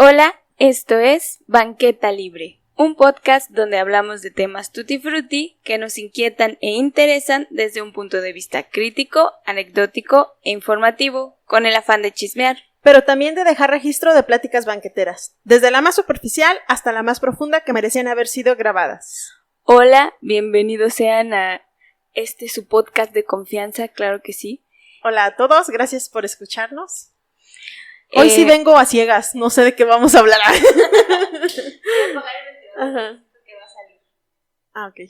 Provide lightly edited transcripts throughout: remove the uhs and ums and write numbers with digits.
Hola, esto es Banqueta Libre, un podcast donde hablamos de temas tutti frutti que nos inquietan e interesan desde un punto de vista crítico, anecdótico e informativo, con el afán de chismear. Pero también de dejar registro de pláticas banqueteras, desde la más superficial hasta la más profunda que merecían haber sido grabadas. Hola, bienvenidos sean a su podcast de confianza, claro que sí. Hola a todos, gracias por escucharnos. Hoy sí vengo a ciegas, no sé de qué vamos a hablar. Voy a apagar el ventilador. Ajá. Porque va a salir. Ah, ok.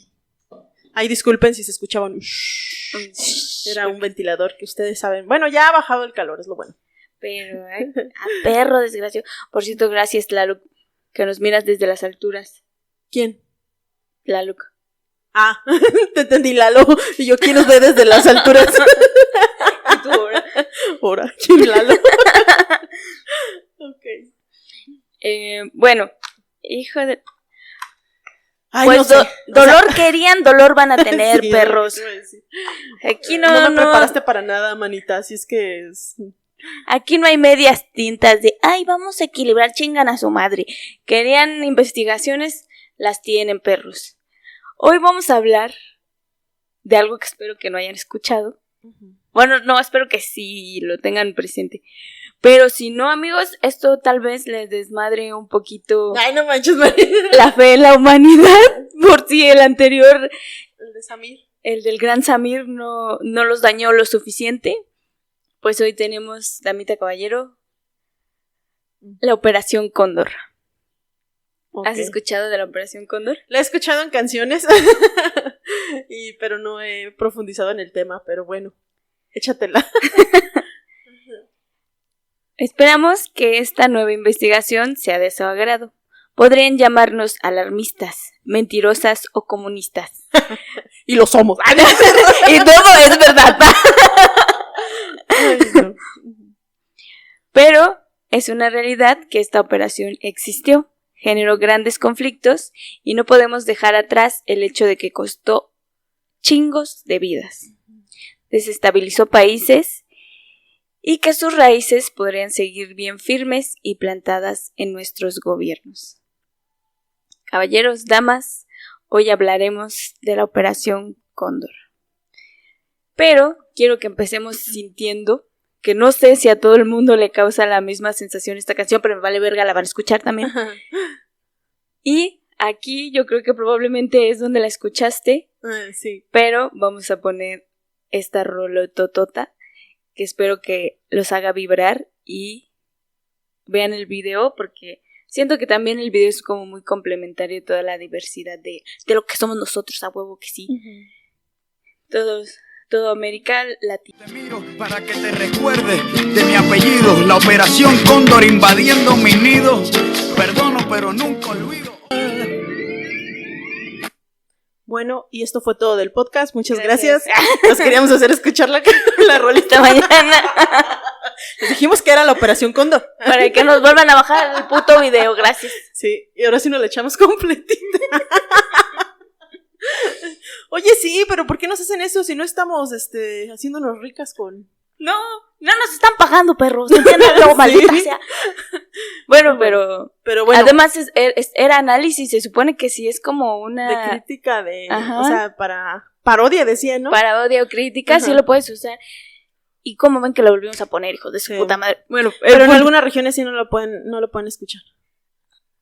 Ay, disculpen si se escuchaban. Era un ventilador que ustedes saben. Bueno, ya ha bajado el calor, es lo bueno. Pero, a perro desgraciado. Por cierto, gracias, Tlaloc, que nos miras desde las alturas. ¿Quién? Tlaloc. Ah, te entendí, Lalo. Y yo, ¿quién nos ve desde las alturas? ¿Y tú ahora? Ahora, ¿quién, Lalo? Ok. Bueno, hijo de... Ay, pues no sé. dolor querían, dolor van a tener, sí, perros. Aquí no me preparaste para nada, manita, así es que es... Aquí no hay medias tintas de, ay, vamos a equilibrar, chingan a su madre. Querían investigaciones, las tienen, perros. Hoy vamos a hablar de algo que espero que no hayan escuchado. Bueno, no, espero que sí lo tengan presente. Pero si no, amigos, esto tal vez les desmadre un poquito. Ay, no manches, María. La fe en la humanidad. Por si el anterior, El de Samir, el del gran Samir, no los dañó lo suficiente. Pues hoy tenemos, damita caballero, la Operación Cóndor. okay. ¿Has escuchado de la Operación Cóndor? La he escuchado en canciones, pero no he profundizado en el tema, pero bueno, échatela. Esperamos que esta nueva investigación sea de su agrado. Podrían llamarnos alarmistas, mentirosas o comunistas. Y lo somos. Y todo es verdad. Ay, no. Pero es una realidad que esta operación existió, generó grandes conflictos y no podemos dejar atrás el hecho de que costó chingos de vidas. Desestabilizó países y que sus raíces podrían seguir bien firmes y plantadas en nuestros gobiernos. Caballeros, damas, hoy hablaremos de la Operación Cóndor. Pero quiero que empecemos sintiendo que no sé si a todo el mundo le causa la misma sensación esta canción, pero me vale verga, la van a escuchar también. Y aquí yo creo que probablemente es donde la escuchaste, sí. pero vamos a poner esta rolototota que espero que los haga vibrar y vean el video porque siento que también el video es como muy complementario a toda la diversidad de lo que somos nosotros, a huevo que sí. Todo América Latina. Te miro para que te recuerde de mi apellido, la Operación Cóndor invadiendo mi nido. Perdono, pero nunca olvido. Bueno, y esto fue todo del podcast. Muchas Gracias. gracias. Nos queríamos hacer escuchar la rolita Mañana. Les dijimos que era la Operación Cóndor. Para que nos vuelvan a bajar el puto video, gracias. Sí, y ahora sí nos la echamos completita. Oye, sí, pero ¿por qué nos hacen eso si no estamos haciéndonos ricas con...? No nos están pagando, perros. Entiéndanlo, Sí. maldita sea. Bueno, pero bueno, además era análisis, se supone que sí es como una... de crítica de... Ajá. O sea, para... Parodia, decía, ¿no? Para audio crítica, Ajá. sí lo puedes usar. Y cómo ven que lo volvimos a poner, hijos de su Sí. puta madre. Bueno, Pero en algunas regiones sí no lo pueden escuchar.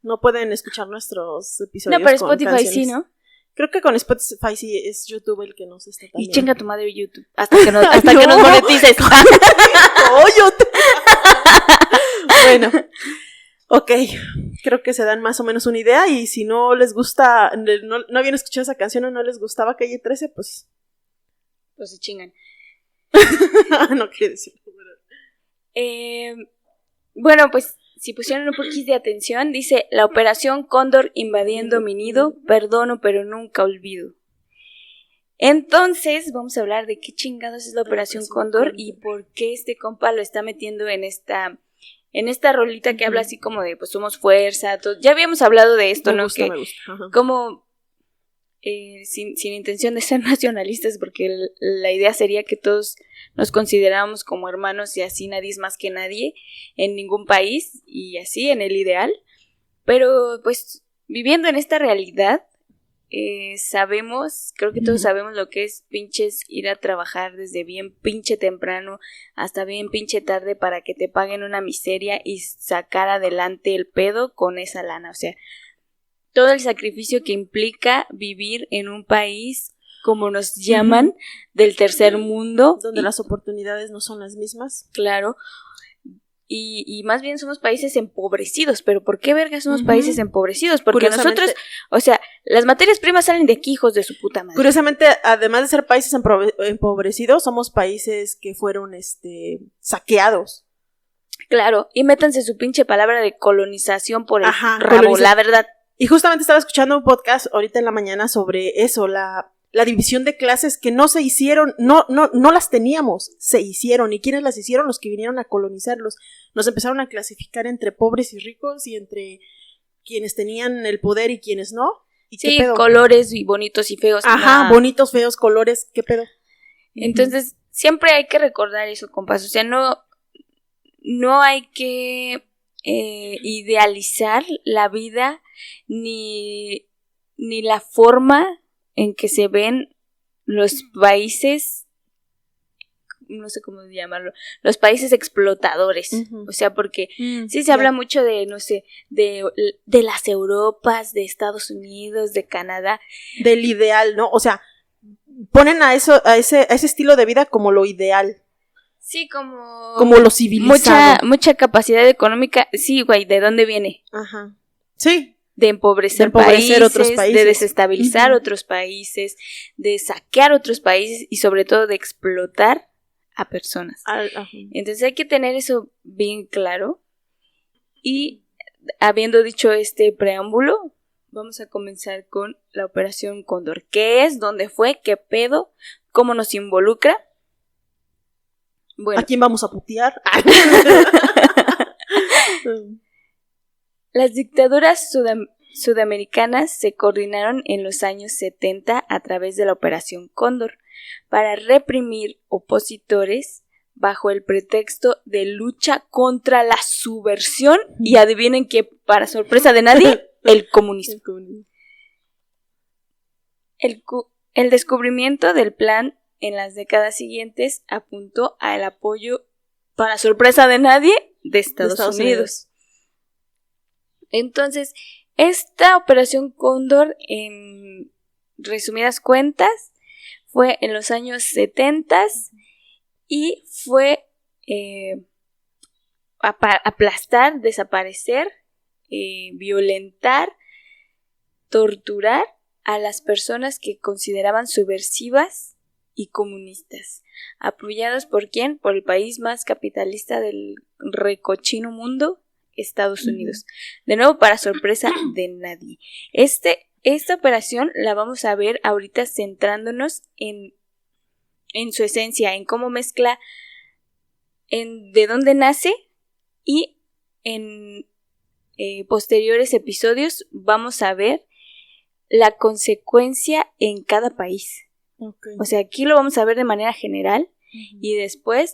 No pueden escuchar nuestros episodios. No, pero con Spotify canciones. sí, ¿no? Creo que con Spotify sí es YouTube el que nos está también. Y chinga tu madre YouTube. Hasta que nos monetices. ¡Coyote! Bueno, ok. Creo que se dan más o menos una idea. Y si no les gusta, no habían escuchado esa canción o no les gustaba Calle 13, pues. Pues se chingan. No quiere decir. Bueno, pues si pusieron un poquito de atención, dice la Operación Cóndor invadiendo mi nido, perdono pero nunca olvido. Entonces vamos a hablar de qué chingados es la Operación Cóndor y por qué este compa lo está metiendo en esta rolita que habla así como de pues somos fuerza, todo. Ya habíamos hablado de esto, Me ¿no? gusta, Que me gusta. Ajá. como sin intención de ser nacionalistas, porque la idea sería que todos nos consideramos como hermanos y así nadie es más que nadie en ningún país y así en el ideal, pero pues viviendo en esta realidad sabemos, creo que todos sabemos lo que es pinches ir a trabajar desde bien pinche temprano hasta bien pinche tarde para que te paguen una miseria y sacar adelante el pedo con esa lana, o sea, todo el sacrificio que implica vivir en un país, como nos llaman, del tercer mundo. Donde las oportunidades no son las mismas. Claro. Y más bien somos países empobrecidos. ¿Pero por qué verga somos países empobrecidos? Porque nosotros, o sea, las materias primas salen de aquí, hijos de su puta madre. Curiosamente, además de ser países empobrecidos, somos países que fueron saqueados. Claro, y métanse su pinche palabra de colonización por el rabo, la verdad. Y justamente estaba escuchando un podcast ahorita en la mañana sobre eso, la división de clases que no se hicieron, no las teníamos, se hicieron. ¿Y quiénes las hicieron? Los que vinieron a colonizarlos. Nos empezaron a clasificar entre pobres y ricos y entre quienes tenían el poder y quienes no. ¿Y sí, qué pedo? Colores y bonitos y feos. Ajá, bonitos, feos, colores, ¿qué pedo? Entonces, siempre hay que recordar eso, compas. O sea, no hay que idealizar la vida ni la forma en que se ven los países, no sé cómo llamarlo, los países explotadores. O sea, porque sí se habla mucho de, no sé, de las Europas, de Estados Unidos, de Canadá. Del ideal, ¿no? O sea, ponen a ese estilo de vida como lo ideal. Sí, como lo civilizado. Mucha capacidad económica. Sí, güey, ¿de dónde viene? Ajá. Sí. De empobrecer países, otros países, de desestabilizar otros países, de saquear otros países y sobre todo de explotar a personas. Entonces hay que tener eso bien claro. Y habiendo dicho este preámbulo, vamos a comenzar con la Operación Cóndor. ¿Qué es? ¿Dónde fue? ¿Qué pedo? ¿Cómo nos involucra? Bueno. ¿A quién vamos a putear? Las dictaduras sudamericanas se coordinaron en los años 70 a través de la Operación Cóndor para reprimir opositores bajo el pretexto de lucha contra la subversión y adivinen que, para sorpresa de nadie, el comunismo. El descubrimiento del plan en las décadas siguientes apuntó al apoyo, para sorpresa de nadie, de Estados Unidos. Entonces, esta Operación Cóndor, en resumidas cuentas, fue en los años 70 y fue aplastar, desaparecer, violentar, torturar a las personas que consideraban subversivas y comunistas. ¿Apoyados por quién? Por el país más capitalista del recochino mundo, Estados Unidos. De nuevo, para sorpresa de nadie. Esta operación la vamos a ver ahorita centrándonos en su esencia, en cómo mezcla, en de dónde nace, y en posteriores episodios vamos a ver la consecuencia en cada país. Okay. O sea, aquí lo vamos a ver de manera general y después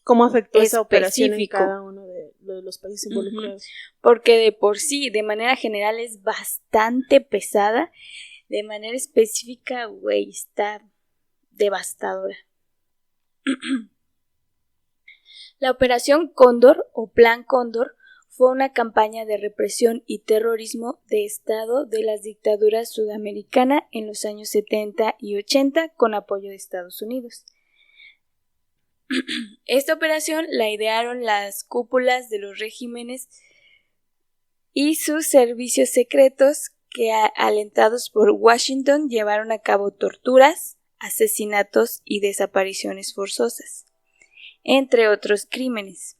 cómo afectó esa operación en cada uno de los países involucrados. Porque de por sí, de manera general es bastante pesada, de manera específica, güey, está devastadora. La Operación Cóndor o Plan Cóndor fue una campaña de represión y terrorismo de Estado de las dictaduras sudamericanas en los años 70 y 80 con apoyo de Estados Unidos. Esta operación la idearon las cúpulas de los regímenes y sus servicios secretos que, alentados por Washington, llevaron a cabo torturas, asesinatos y desapariciones forzosas, entre otros crímenes.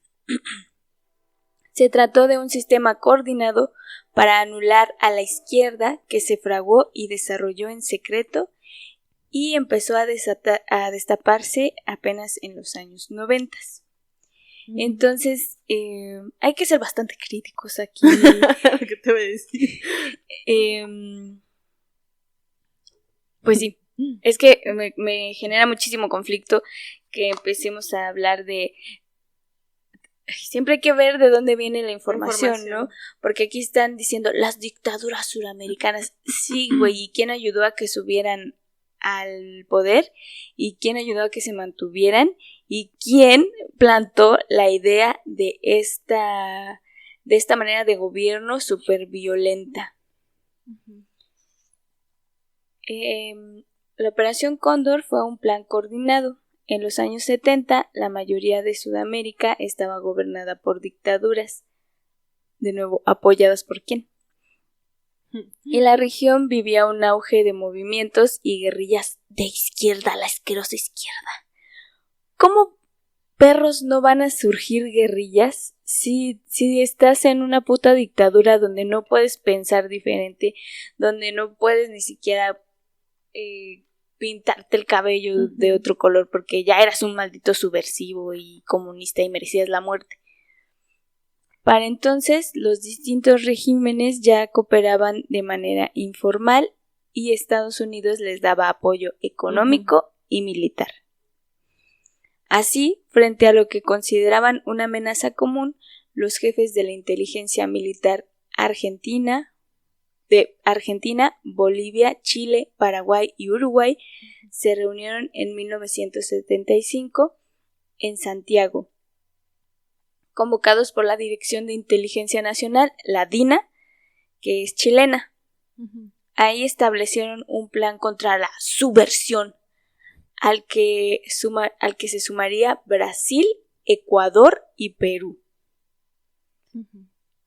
Se trató de un sistema coordinado para anular a la izquierda que se fraguó y desarrolló en secreto y empezó a destaparse apenas en los años 90. Entonces, hay que ser bastante críticos aquí. ¿Qué te voy a decir? Pues sí, es que me genera muchísimo conflicto que empecemos a hablar de... Siempre hay que ver de dónde viene la información, ¿no? Porque aquí están diciendo las dictaduras suramericanas. Sí, güey, ¿y quién ayudó a que subieran al poder? ¿Y quién ayudó a que se mantuvieran? ¿Y quién plantó la idea de esta manera de gobierno súper violenta? La Operación Cóndor fue un plan coordinado. En los años 70, la mayoría de Sudamérica estaba gobernada por dictaduras, de nuevo, apoyadas por quién. En la región vivía un auge de movimientos y guerrillas de izquierda, la asquerosa izquierda. ¿Cómo perros no van a surgir guerrillas si estás en una puta dictadura donde no puedes pensar diferente, donde no puedes ni siquiera... pintarte el cabello de otro color porque ya eras un maldito subversivo y comunista y merecías la muerte? Para entonces, los distintos regímenes ya cooperaban de manera informal y Estados Unidos les daba apoyo económico y militar. Así, frente a lo que consideraban una amenaza común, los jefes de la inteligencia militar de Argentina, Bolivia, Chile, Paraguay y Uruguay se reunieron en 1975 en Santiago, convocados por la Dirección de Inteligencia Nacional, la DINA, que es chilena. Ahí establecieron un plan contra la subversión, al que se sumaría Brasil, Ecuador y Perú.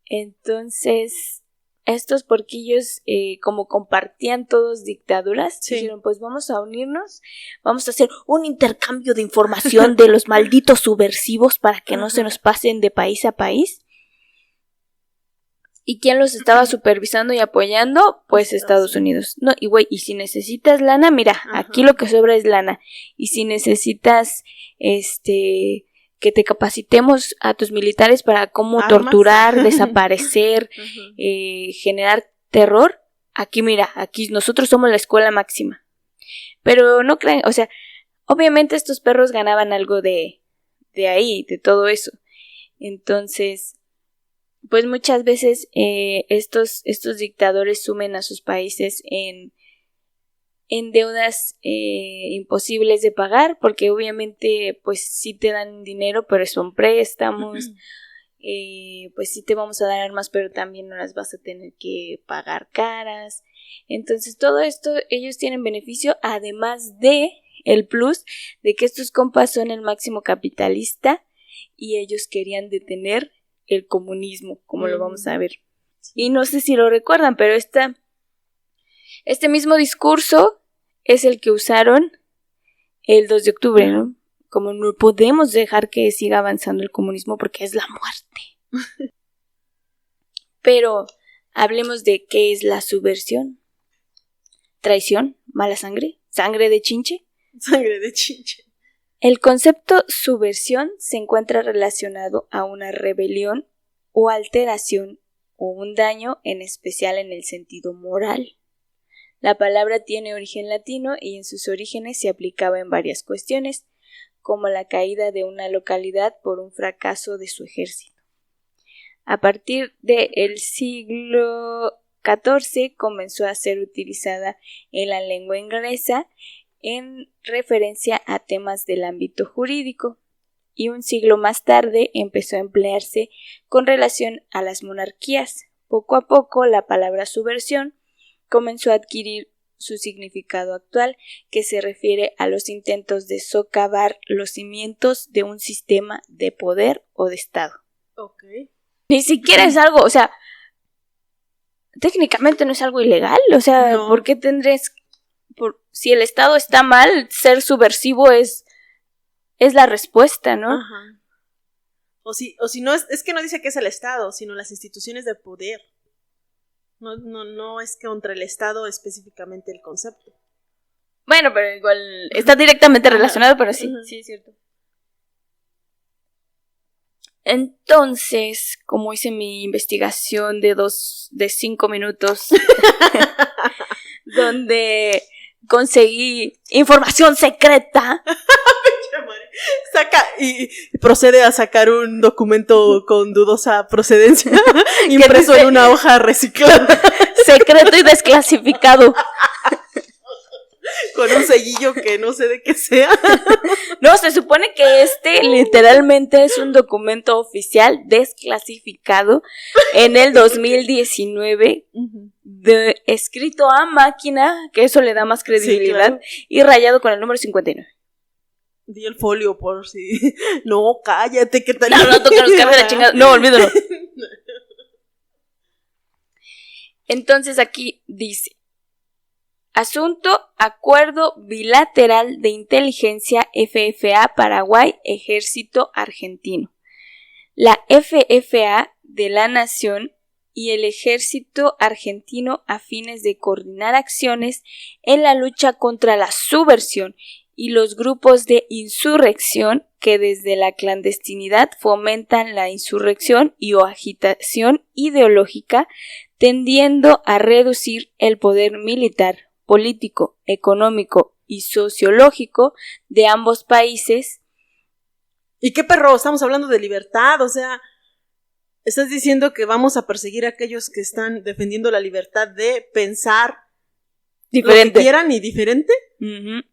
Entonces... estos porquillos, como compartían todos dictaduras, dijeron, pues vamos a unirnos, vamos a hacer un intercambio de información de los malditos subversivos para que no se nos pasen de país a país. ¿Y quién los estaba supervisando y apoyando? Pues Estados Unidos. No, y güey, y si necesitas lana, mira, aquí lo que sobra es lana. Y si necesitas, que te capacitemos a tus militares para cómo torturar, desaparecer, generar terror, aquí mira, aquí nosotros somos la escuela máxima. Pero no crean, o sea, obviamente estos perros ganaban algo de ahí, de todo eso. Entonces, pues muchas veces estos dictadores sumen a sus países en deudas imposibles de pagar, porque obviamente pues sí te dan dinero, pero son préstamos, pues sí te vamos a dar armas, pero también no las vas a tener que pagar caras. Entonces todo esto ellos tienen beneficio, además de el plus de que estos compas son el máximo capitalista y ellos querían detener el comunismo, como lo vamos a ver. Y no sé si lo recuerdan, pero este mismo discurso es el que usaron el 2 de octubre, ¿no? Como no podemos dejar que siga avanzando el comunismo porque es la muerte. Pero hablemos de qué es la subversión. Traición, mala sangre, sangre de chinche. Sangre de chinche. El concepto subversión se encuentra relacionado a una rebelión o alteración o un daño, en especial en el sentido moral. La palabra tiene origen latino y en sus orígenes se aplicaba en varias cuestiones, como la caída de una localidad por un fracaso de su ejército. A partir del siglo XIV comenzó a ser utilizada en la lengua inglesa en referencia a temas del ámbito jurídico, y un siglo más tarde empezó a emplearse con relación a las monarquías. Poco a poco la palabra subversión comenzó a adquirir su significado actual, que se refiere a los intentos de socavar los cimientos de un sistema de poder o de Estado. Okay. Ni siquiera es algo, o sea, técnicamente no es algo ilegal, o sea, no. ¿Por qué tendrías, si el Estado está mal, ser subversivo es la respuesta, ¿no? Ajá. O si no, es que no dice que es el Estado, sino las instituciones de poder. No es contra el Estado específicamente el concepto. Bueno, pero igual está directamente relacionado, pero sí, sí es cierto. Entonces, como hice mi investigación de 5 minutos, donde conseguí información secreta. Saca y procede a sacar un documento con dudosa procedencia impreso en una hoja reciclada. Secreto y desclasificado. Con un sellillo que no sé de qué sea. No, se supone que literalmente es un documento oficial desclasificado en el 2019, escrito a máquina, que eso le da más credibilidad, sí, claro. Y rayado con el número 59. Di el folio por si... No, cállate, ¿qué tal? No, que nos cambie la chingada. No, olvídalo. Entonces aquí dice: asunto, acuerdo bilateral de inteligencia FFA Paraguay, Ejército Argentino. La FFA de la Nación y el Ejército Argentino a fines de coordinar acciones en la lucha contra la subversión y los grupos de insurrección que desde la clandestinidad fomentan la insurrección y o agitación ideológica, tendiendo a reducir el poder militar, político, económico y sociológico de ambos países. ¿Y qué perro? Estamos hablando de libertad, o sea, estás diciendo que vamos a perseguir a aquellos que están defendiendo la libertad de pensar diferente, lo que quieran y diferente. Uh-huh.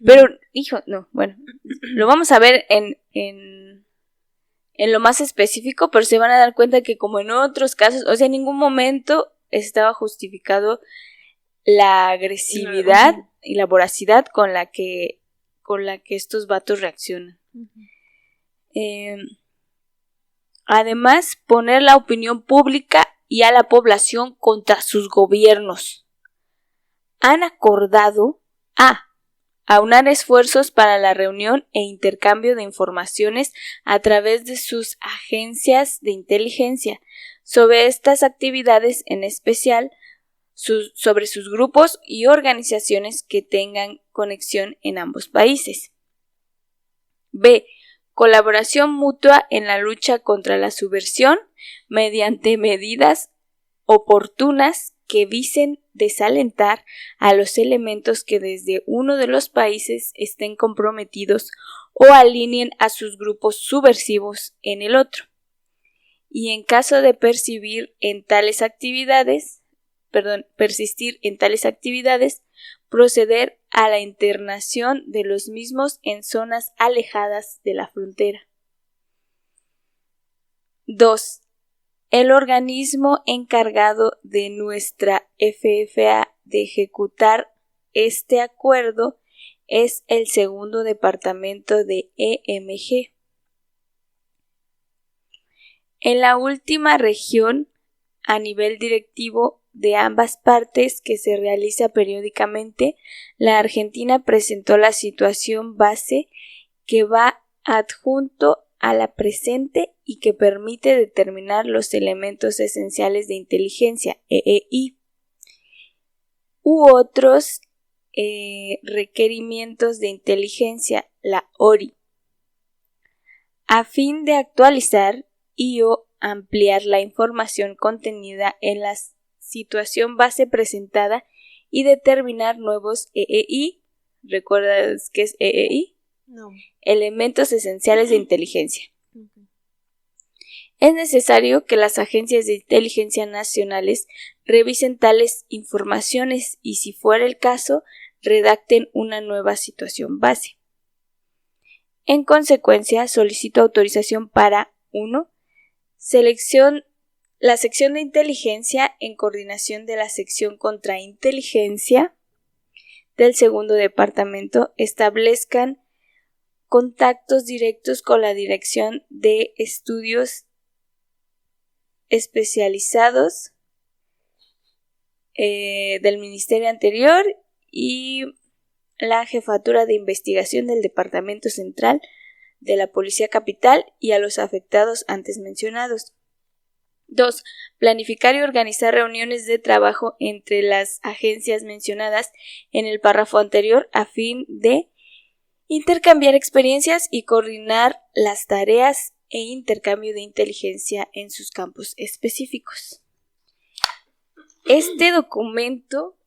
Pero, hijo, no, bueno, lo vamos a ver en lo más específico, pero se van a dar cuenta que como en otros casos, o sea, en ningún momento estaba justificado la agresividad y la voracidad con la que estos vatos reaccionan. Uh-huh. Además, poner la opinión pública y a la población contra sus gobiernos. Han acordado aunar esfuerzos para la reunión e intercambio de informaciones a través de sus agencias de inteligencia sobre estas actividades, en especial sobre sus grupos y organizaciones que tengan conexión en ambos países. B. Colaboración mutua en la lucha contra la subversión mediante medidas oportunas que visen desalentar a los elementos que desde uno de los países estén comprometidos o alineen a sus grupos subversivos en el otro. Y en caso de persistir en tales actividades, proceder a la internación de los mismos en zonas alejadas de la frontera. 2. El organismo encargado de nuestra FFA de ejecutar este acuerdo es el segundo departamento de EMG. En la última región, a nivel directivo de ambas partes que se realiza periódicamente, la Argentina presentó la situación base que va adjunto a la presente y que permite determinar los elementos esenciales de inteligencia, EEI, u otros requerimientos de inteligencia, la ORI, a fin de actualizar y o ampliar la información contenida en la situación base presentada y determinar nuevos EEI. ¿Recuerdas qué es EEI? No. Elementos esenciales de inteligencia. Okay. Es necesario que las agencias de inteligencia nacionales revisen tales informaciones y, si fuera el caso, redacten una nueva situación base. En consecuencia, solicito autorización para 1. La sección de inteligencia en coordinación de la sección contrainteligencia del segundo departamento establezcan contactos directos con la Dirección de Estudios Especializados del Ministerio anterior y la Jefatura de Investigación del Departamento Central de la Policía Capital y a los afectados antes mencionados. 2. Planificar y organizar reuniones de trabajo entre las agencias mencionadas en el párrafo anterior a fin de intercambiar experiencias y coordinar las tareas e intercambio de inteligencia en sus campos específicos. Este documento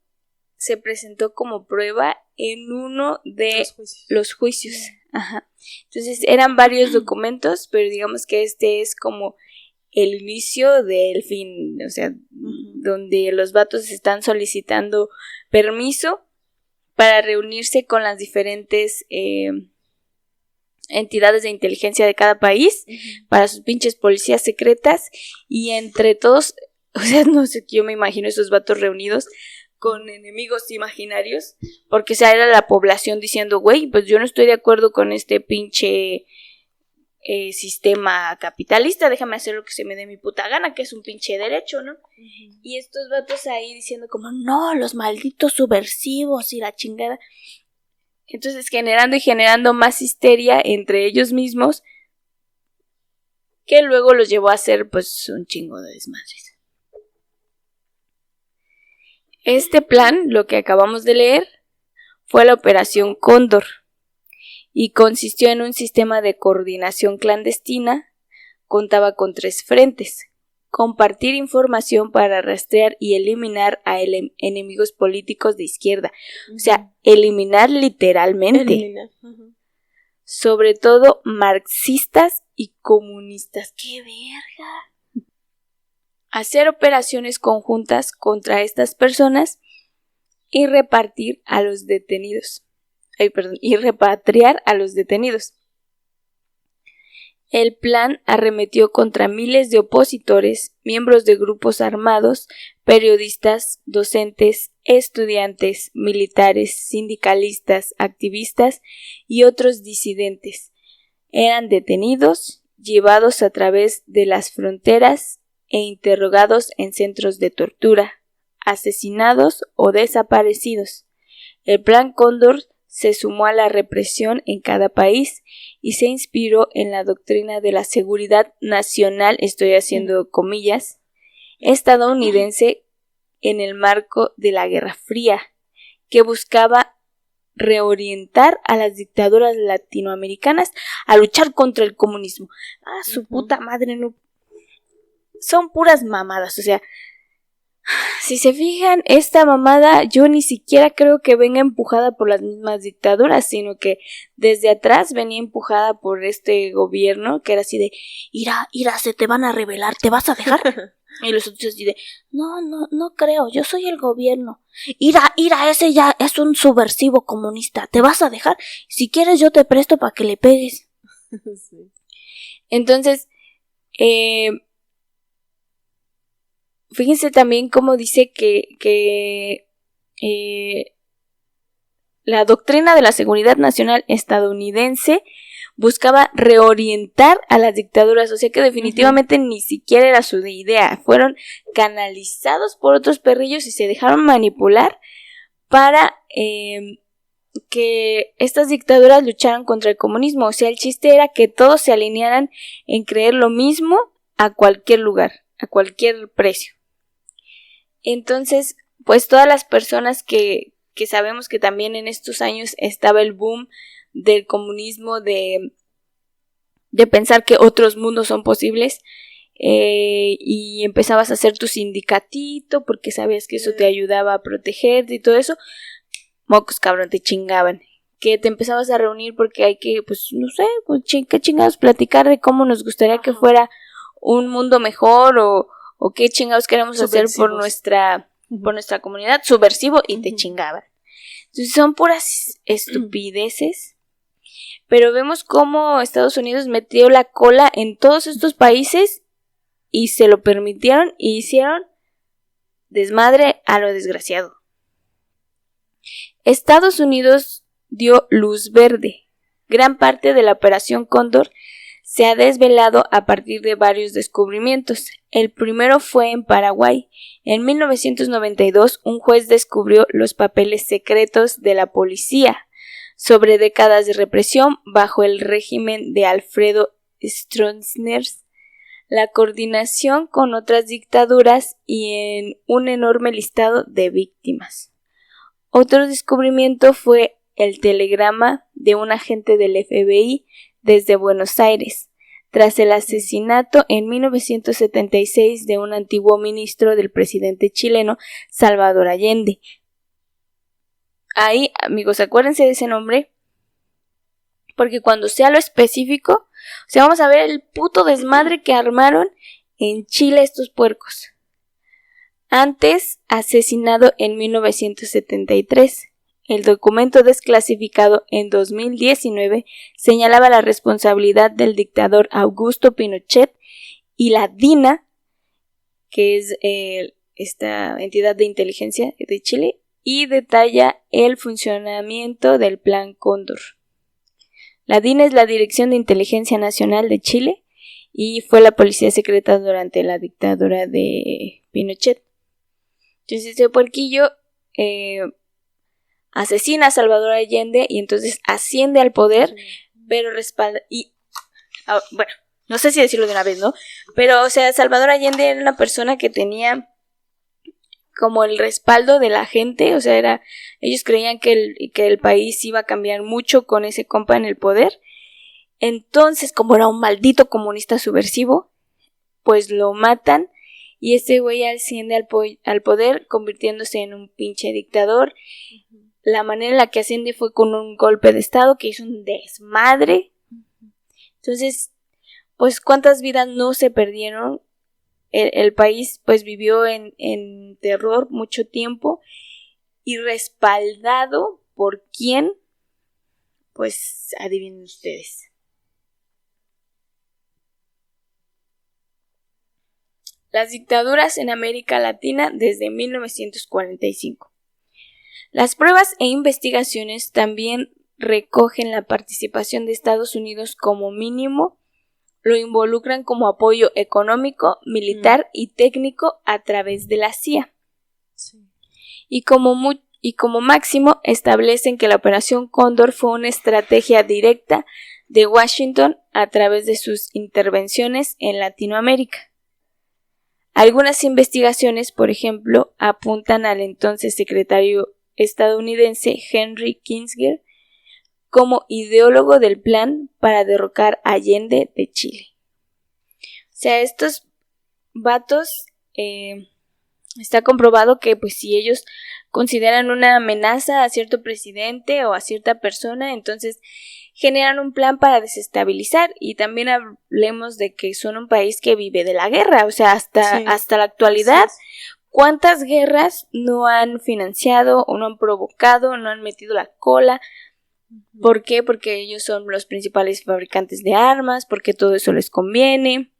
se presentó como prueba en uno de los juicios. Ajá. Entonces eran varios documentos, pero digamos que este es como el inicio del fin, o sea, donde los vatos están solicitando permiso para reunirse con las diferentes entidades de inteligencia de cada país, para sus pinches policías secretas, y entre todos, o sea, no sé, yo me imagino esos vatos reunidos con enemigos imaginarios, porque o sea, era la población diciendo, güey, pues yo no estoy de acuerdo con este pinche sistema capitalista, déjame hacer lo que se me dé mi puta gana, que es un pinche derecho, ¿no? Y estos vatos ahí diciendo como, no, los malditos subversivos y la chingada. Entonces generando más histeria entre ellos mismos, que luego los llevó a hacer pues un chingo de desmadres. Este plan, lo que acabamos de leer, fue la Operación Cóndor y consistió en un sistema de coordinación clandestina. Contaba con 3 frentes: compartir información para rastrear y eliminar a enemigos políticos de izquierda, o sea, eliminar literalmente, sobre todo marxistas y comunistas. ¡Qué verga! Hacer operaciones conjuntas contra estas personas y repatriar a los detenidos. El plan arremetió contra miles de opositores, miembros de grupos armados, periodistas, docentes, estudiantes, militares, sindicalistas, activistas y otros disidentes. Eran detenidos, llevados a través de las fronteras e interrogados en centros de tortura, asesinados o desaparecidos. El Plan Cóndor se sumó a la represión en cada país y se inspiró en la doctrina de la seguridad nacional, estoy haciendo comillas, estadounidense en el marco de la Guerra Fría, que buscaba reorientar a las dictaduras latinoamericanas a luchar contra el comunismo. Ah, su puta madre, no. Son puras mamadas, o sea, si se fijan, esta mamada yo ni siquiera creo que venga empujada por las mismas dictaduras, sino que desde atrás venía empujada por este gobierno, que era así de, ira, se te van a rebelar, ¿te vas a dejar? Y los otros así de, no creo, yo soy el gobierno. Ira, ese ya es un subversivo comunista, ¿te vas a dejar? Si quieres yo te presto para que le pegues. Sí. Entonces, fíjense también cómo dice que la doctrina de la seguridad nacional estadounidense buscaba reorientar a las dictaduras, o sea que definitivamente ni siquiera era su idea, fueron canalizados por otros perrillos y se dejaron manipular para que estas dictaduras lucharan contra el comunismo, o sea, el chiste era que todos se alinearan en creer lo mismo a cualquier lugar, a cualquier precio. Entonces, pues todas las personas que sabemos que también en estos años estaba el boom del comunismo, de pensar que otros mundos son posibles, y empezabas a hacer tu sindicatito porque sabías que eso te ayudaba a protegerte y todo eso, mocos cabrón, te chingaban. Que te empezabas a reunir porque hay que, pues no sé, pues, qué chingados, platicar de cómo nos gustaría que fuera un mundo mejor o qué chingados queremos hacer por nuestra comunidad, subversivo, y te chingaban. Entonces son puras estupideces, pero vemos cómo Estados Unidos metió la cola en todos estos países y se lo permitieron y hicieron desmadre a lo desgraciado. Estados Unidos dio luz verde. Gran parte de la Operación Cóndor se ha desvelado a partir de varios descubrimientos. El primero fue en Paraguay. En 1992, un juez descubrió los papeles secretos de la policía sobre décadas de represión bajo el régimen de Alfredo Stroessner, la coordinación con otras dictaduras y en un enorme listado de víctimas. Otro descubrimiento fue el telegrama de un agente del FBI desde Buenos Aires, tras el asesinato en 1976 de un antiguo ministro del presidente chileno Salvador Allende. ahí, amigos, acuérdense de ese nombre, porque cuando sea lo específico, o sea, vamos a ver el puto desmadre que armaron en Chile estos puercos. Antes, asesinado en 1973. El documento desclasificado en 2019 señalaba la responsabilidad del dictador Augusto Pinochet y la DINA, que es esta entidad de inteligencia de Chile, y detalla el funcionamiento del Plan Cóndor. La DINA es la Dirección de Inteligencia Nacional de Chile y fue la policía secreta durante la dictadura de Pinochet. Entonces este puerquillo asesina a Salvador Allende y entonces asciende al poder, pero respalda bueno, no sé si decirlo de una vez, ¿no? Pero, o sea, Salvador Allende era una persona que tenía como el respaldo de la gente, o sea, ellos creían que el país iba a cambiar mucho con ese compa en el poder. Entonces, como era un maldito comunista subversivo, pues lo matan y ese güey asciende al poder convirtiéndose en un pinche dictador. La manera en la que asciende fue con un golpe de estado que hizo un desmadre. Entonces, pues cuántas vidas no se perdieron. El país pues vivió en terror mucho tiempo y respaldado por quién, pues adivinen ustedes. Las dictaduras en América Latina desde 1945. Las pruebas e investigaciones también recogen la participación de Estados Unidos como mínimo, lo involucran como apoyo económico, militar y técnico a través de la CIA. Sí. Y como máximo establecen que la Operación Cóndor fue una estrategia directa de Washington a través de sus intervenciones en Latinoamérica. Algunas investigaciones, por ejemplo, apuntan al entonces secretario estadounidense Henry Kissinger como ideólogo del plan para derrocar a Allende de Chile. O sea, estos vatos está comprobado que pues si ellos consideran una amenaza a cierto presidente o a cierta persona, entonces generan un plan para desestabilizar. Y también hablemos de que son un país que vive de la guerra, o sea, hasta la actualidad, ¿cuántas guerras no han financiado o no han provocado, no han metido la cola? ¿Por qué? Porque ellos son los principales fabricantes de armas, porque todo eso les conviene,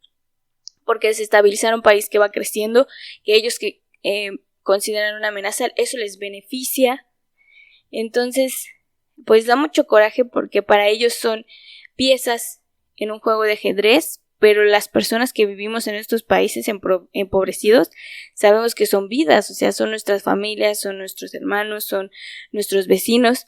porque desestabilizar un país que va creciendo, que ellos que consideran una amenaza, eso les beneficia. Entonces, pues da mucho coraje porque para ellos son piezas en un juego de ajedrez, pero las personas que vivimos en estos países empobrecidos sabemos que son vidas, o sea, son nuestras familias, son nuestros hermanos, son nuestros vecinos.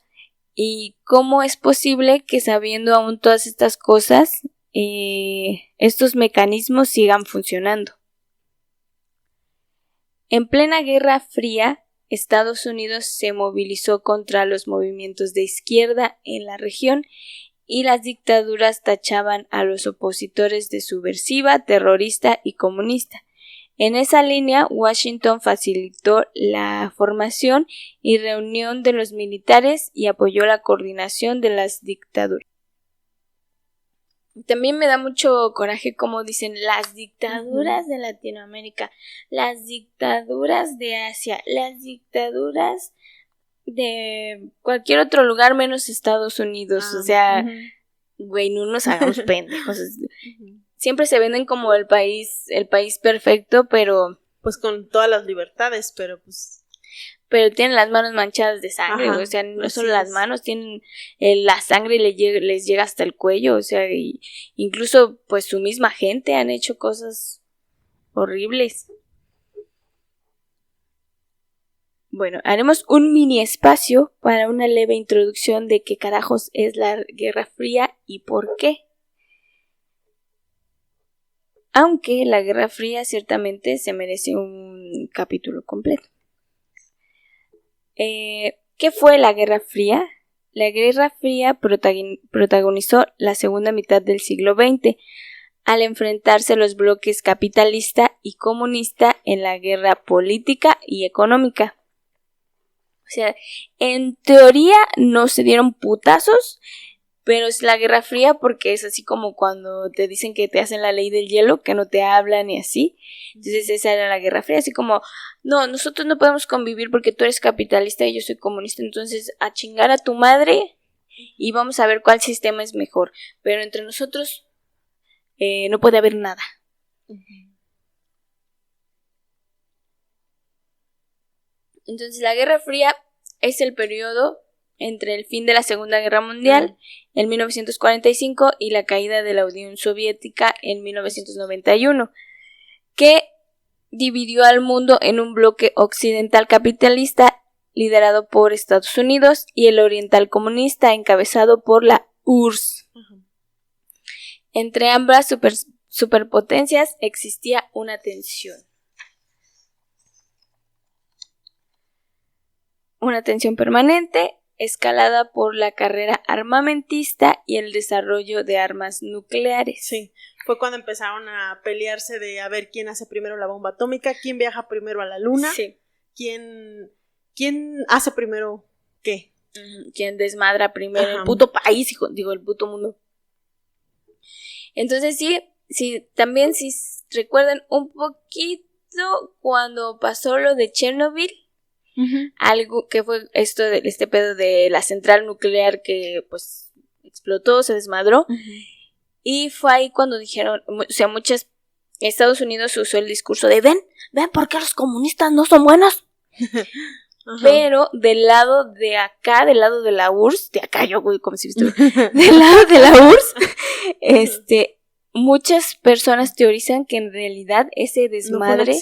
¿Y cómo es posible que sabiendo aún todas estas cosas, estos mecanismos sigan funcionando? En plena Guerra Fría, Estados Unidos se movilizó contra los movimientos de izquierda en la región y las dictaduras tachaban a los opositores de subversiva, terrorista y comunista. En esa línea, Washington facilitó la formación y reunión de los militares y apoyó la coordinación de las dictaduras. También me da mucho coraje como dicen las dictaduras de Latinoamérica, las dictaduras de Asia, las dictaduras de cualquier otro lugar menos Estados Unidos. O sea, güey, no nos hagamos pendejos. Siempre se venden como el país perfecto, pero pues con todas las libertades, pero tienen las manos manchadas de sangre. O sea, no solo las manos, tienen la sangre les llega hasta el cuello, o sea, y incluso pues su misma gente han hecho cosas horribles. Bueno, haremos un mini espacio para una leve introducción de qué carajos es la Guerra Fría y por qué. Aunque la Guerra Fría ciertamente se merece un capítulo completo. ¿Qué fue la Guerra Fría? La Guerra Fría protagonizó la segunda mitad del siglo XX al enfrentarse los bloques capitalista y comunista en la guerra política y económica. O sea, en teoría no se dieron putazos, pero es la Guerra Fría porque es así como cuando te dicen que te hacen la ley del hielo, que no te hablan y así. Entonces esa era la Guerra Fría, así como, no, nosotros no podemos convivir porque tú eres capitalista y yo soy comunista, entonces a chingar a tu madre y vamos a ver cuál sistema es mejor. Pero entre nosotros no puede haber nada. Entonces la Guerra Fría es el periodo entre el fin de la Segunda Guerra Mundial en 1945 y la caída de la Unión Soviética en 1991, que dividió al mundo en un bloque occidental capitalista liderado por Estados Unidos y el oriental comunista encabezado por la URSS. Entre ambas superpotencias existía una tensión. Una tensión permanente, escalada por la carrera armamentista y el desarrollo de armas nucleares. Sí, fue cuando empezaron a pelearse de a ver quién hace primero la bomba atómica, quién viaja primero a la luna, sí. quién hace primero qué. Quién desmadra primero el puto país, el puto mundo. Entonces sí, también si recuerdan un poquito cuando pasó lo de Chernobyl, algo que fue este pedo de la central nuclear que pues explotó, se desmadró, y fue ahí cuando dijeron, o sea, Estados Unidos usó el discurso de ven por qué los comunistas no son buenos. Pero del lado de acá, del lado de la URSS, de acá yo güey, como si estuviera del lado de la URSS, muchas personas teorizan que en realidad ese desmadre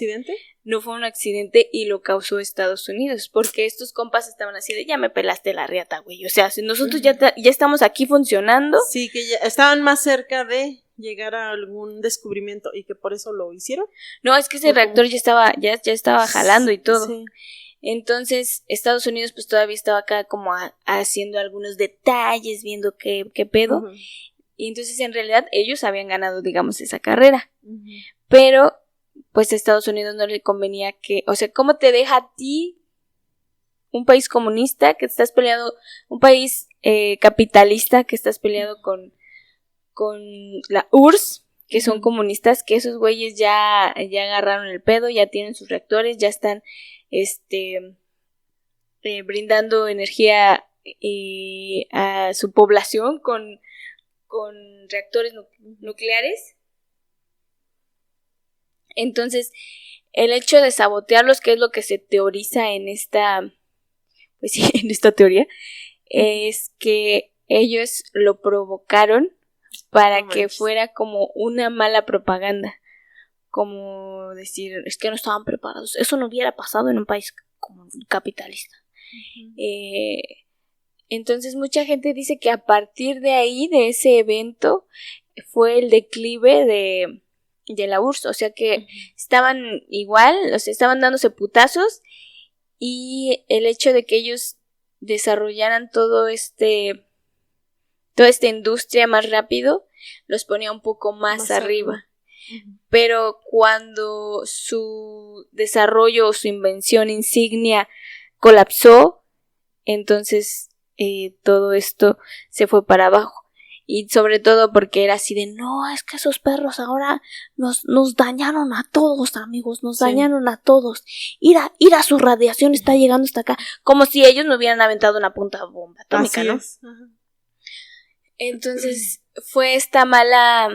no fue un accidente y lo causó Estados Unidos, porque estos compas estaban así de ya me pelaste la riata, güey, o sea, si nosotros ya estamos aquí funcionando. Sí, que ya estaban más cerca de llegar a algún descubrimiento y que por eso lo hicieron. No, es que ese reactor ya estaba jalando y todo. Sí. Entonces, Estados Unidos pues todavía estaba acá como haciendo algunos detalles, viendo qué pedo. Y entonces en realidad ellos habían ganado, digamos, esa carrera. Pero pues a Estados Unidos no le convenía que, o sea, ¿cómo te deja a ti un país comunista que estás peleando, un país capitalista que estás peleado con la URSS, que son comunistas, que esos güeyes ya agarraron el pedo, ya tienen sus reactores, ya están brindando energía a su población con reactores nucleares? Entonces, el hecho de sabotearlos, que es lo que se teoriza en esta teoría, es que ellos lo provocaron para que fuera como una mala propaganda, como decir, es que no estaban preparados, eso no hubiera pasado en un país como capitalista. Entonces mucha gente dice que a partir de ahí, de ese evento, fue el declive de la URSS, o sea que estaban igual, o sea, estaban dándose putazos, y el hecho de que ellos desarrollaran toda esta industria más rápido los ponía un poco más arriba. Pero cuando su desarrollo o su invención insignia colapsó, entonces todo esto se fue para abajo. Y sobre todo porque era así de, no, es que esos perros ahora nos dañaron a todos, amigos, nos dañaron a todos. Ira, su radiación está llegando hasta acá. Como si ellos no hubieran aventado una punta bomba atómica, ¿no? Entonces fue esta mala...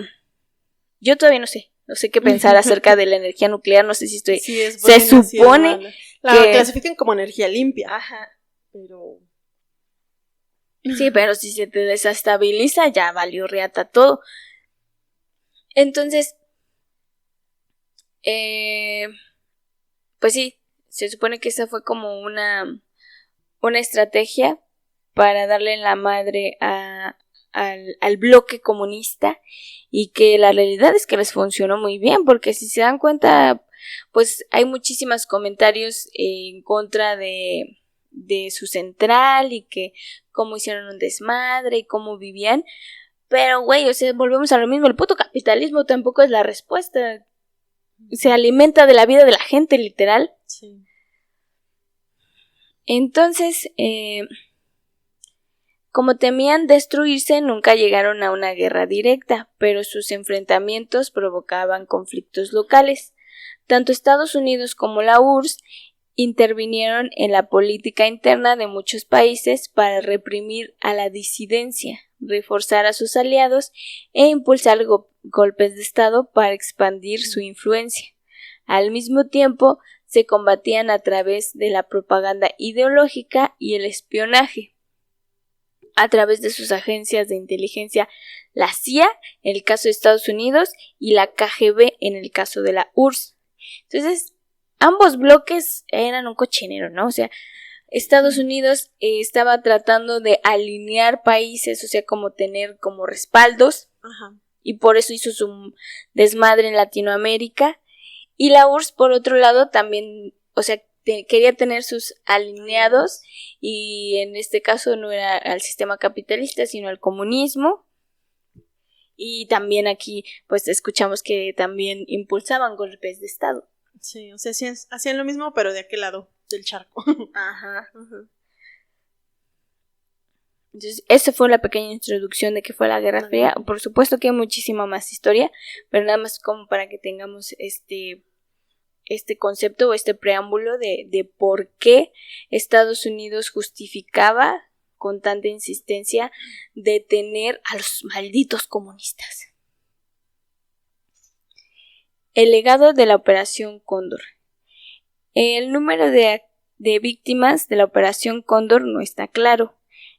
Yo todavía no sé qué pensar acerca de la energía nuclear, no sé si estoy... Sí, es buena, se supone que... La clasifican como energía limpia. Pero... Sí, pero si se te desestabiliza ya valió riata todo. Entonces, pues sí, se supone que esa fue como una estrategia para darle en la madre al bloque comunista, y que la realidad es que les funcionó muy bien, porque si se dan cuenta, pues hay muchísimos comentarios en contra de su central y que cómo hicieron un desmadre y cómo vivían, pero güey, o sea, volvemos a lo mismo, el puto capitalismo tampoco es la respuesta, se alimenta de la vida de la gente, literal. Sí. Entonces, como temían destruirse, nunca llegaron a una guerra directa, pero sus enfrentamientos provocaban conflictos locales. Tanto Estados Unidos como la URSS intervinieron en la política interna de muchos países para reprimir a la disidencia, reforzar a sus aliados e impulsar golpes de Estado para expandir su influencia. Al mismo tiempo, se combatían a través de la propaganda ideológica y el espionaje, a través de sus agencias de inteligencia, la CIA en el caso de Estados Unidos y la KGB en el caso de la URSS. Entonces, ambos bloques eran un cochinero, ¿no? O sea, Estados Unidos estaba tratando de alinear países, o sea, como tener como respaldos, y por eso hizo su desmadre en Latinoamérica. Y la URSS, por otro lado, también, o sea, quería tener sus alineados, y en este caso no era al sistema capitalista, sino al comunismo. Y también aquí, pues, escuchamos que también impulsaban golpes de Estado. Sí, o sea, hacían lo mismo, pero de aquel lado del charco. Ajá. Entonces, esa fue la pequeña introducción de qué fue la Guerra Fría. Por supuesto que hay muchísima más historia, pero nada más como para que tengamos este concepto o este preámbulo de por qué Estados Unidos justificaba con tanta insistencia detener a los malditos comunistas. El legado de la Operación Cóndor. El número de víctimas de la Operación Cóndor no está claro.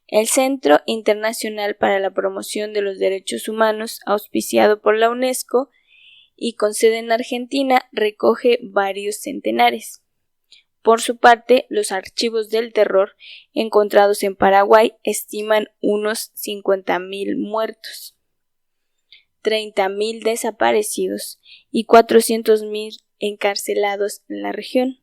El Centro Internacional para la Promoción de los Derechos Humanos, auspiciado por la UNESCO y con sede en Argentina, recoge varios centenares. Por su parte, los archivos del terror encontrados en Paraguay estiman unos 50.000 muertos, 30.000 desaparecidos y 400.000 encarcelados en la región.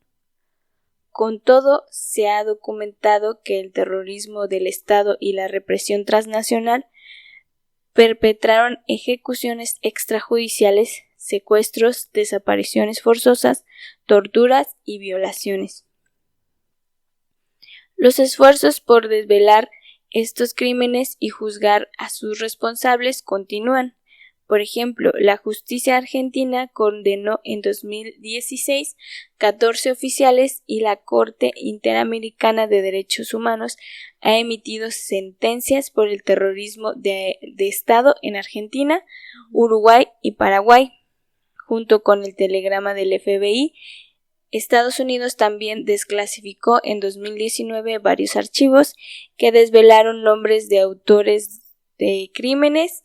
Con todo, se ha documentado que el terrorismo del Estado y la represión transnacional perpetraron ejecuciones extrajudiciales, secuestros, desapariciones forzosas, torturas y violaciones. Los esfuerzos por desvelar estos crímenes y juzgar a sus responsables continúan. Por ejemplo, la justicia argentina condenó en 2016 14 oficiales y la Corte Interamericana de Derechos Humanos ha emitido sentencias por el terrorismo de Estado en Argentina, Uruguay y Paraguay. Junto con el telegrama del FBI, Estados Unidos también desclasificó en 2019 varios archivos que desvelaron nombres de autores de crímenes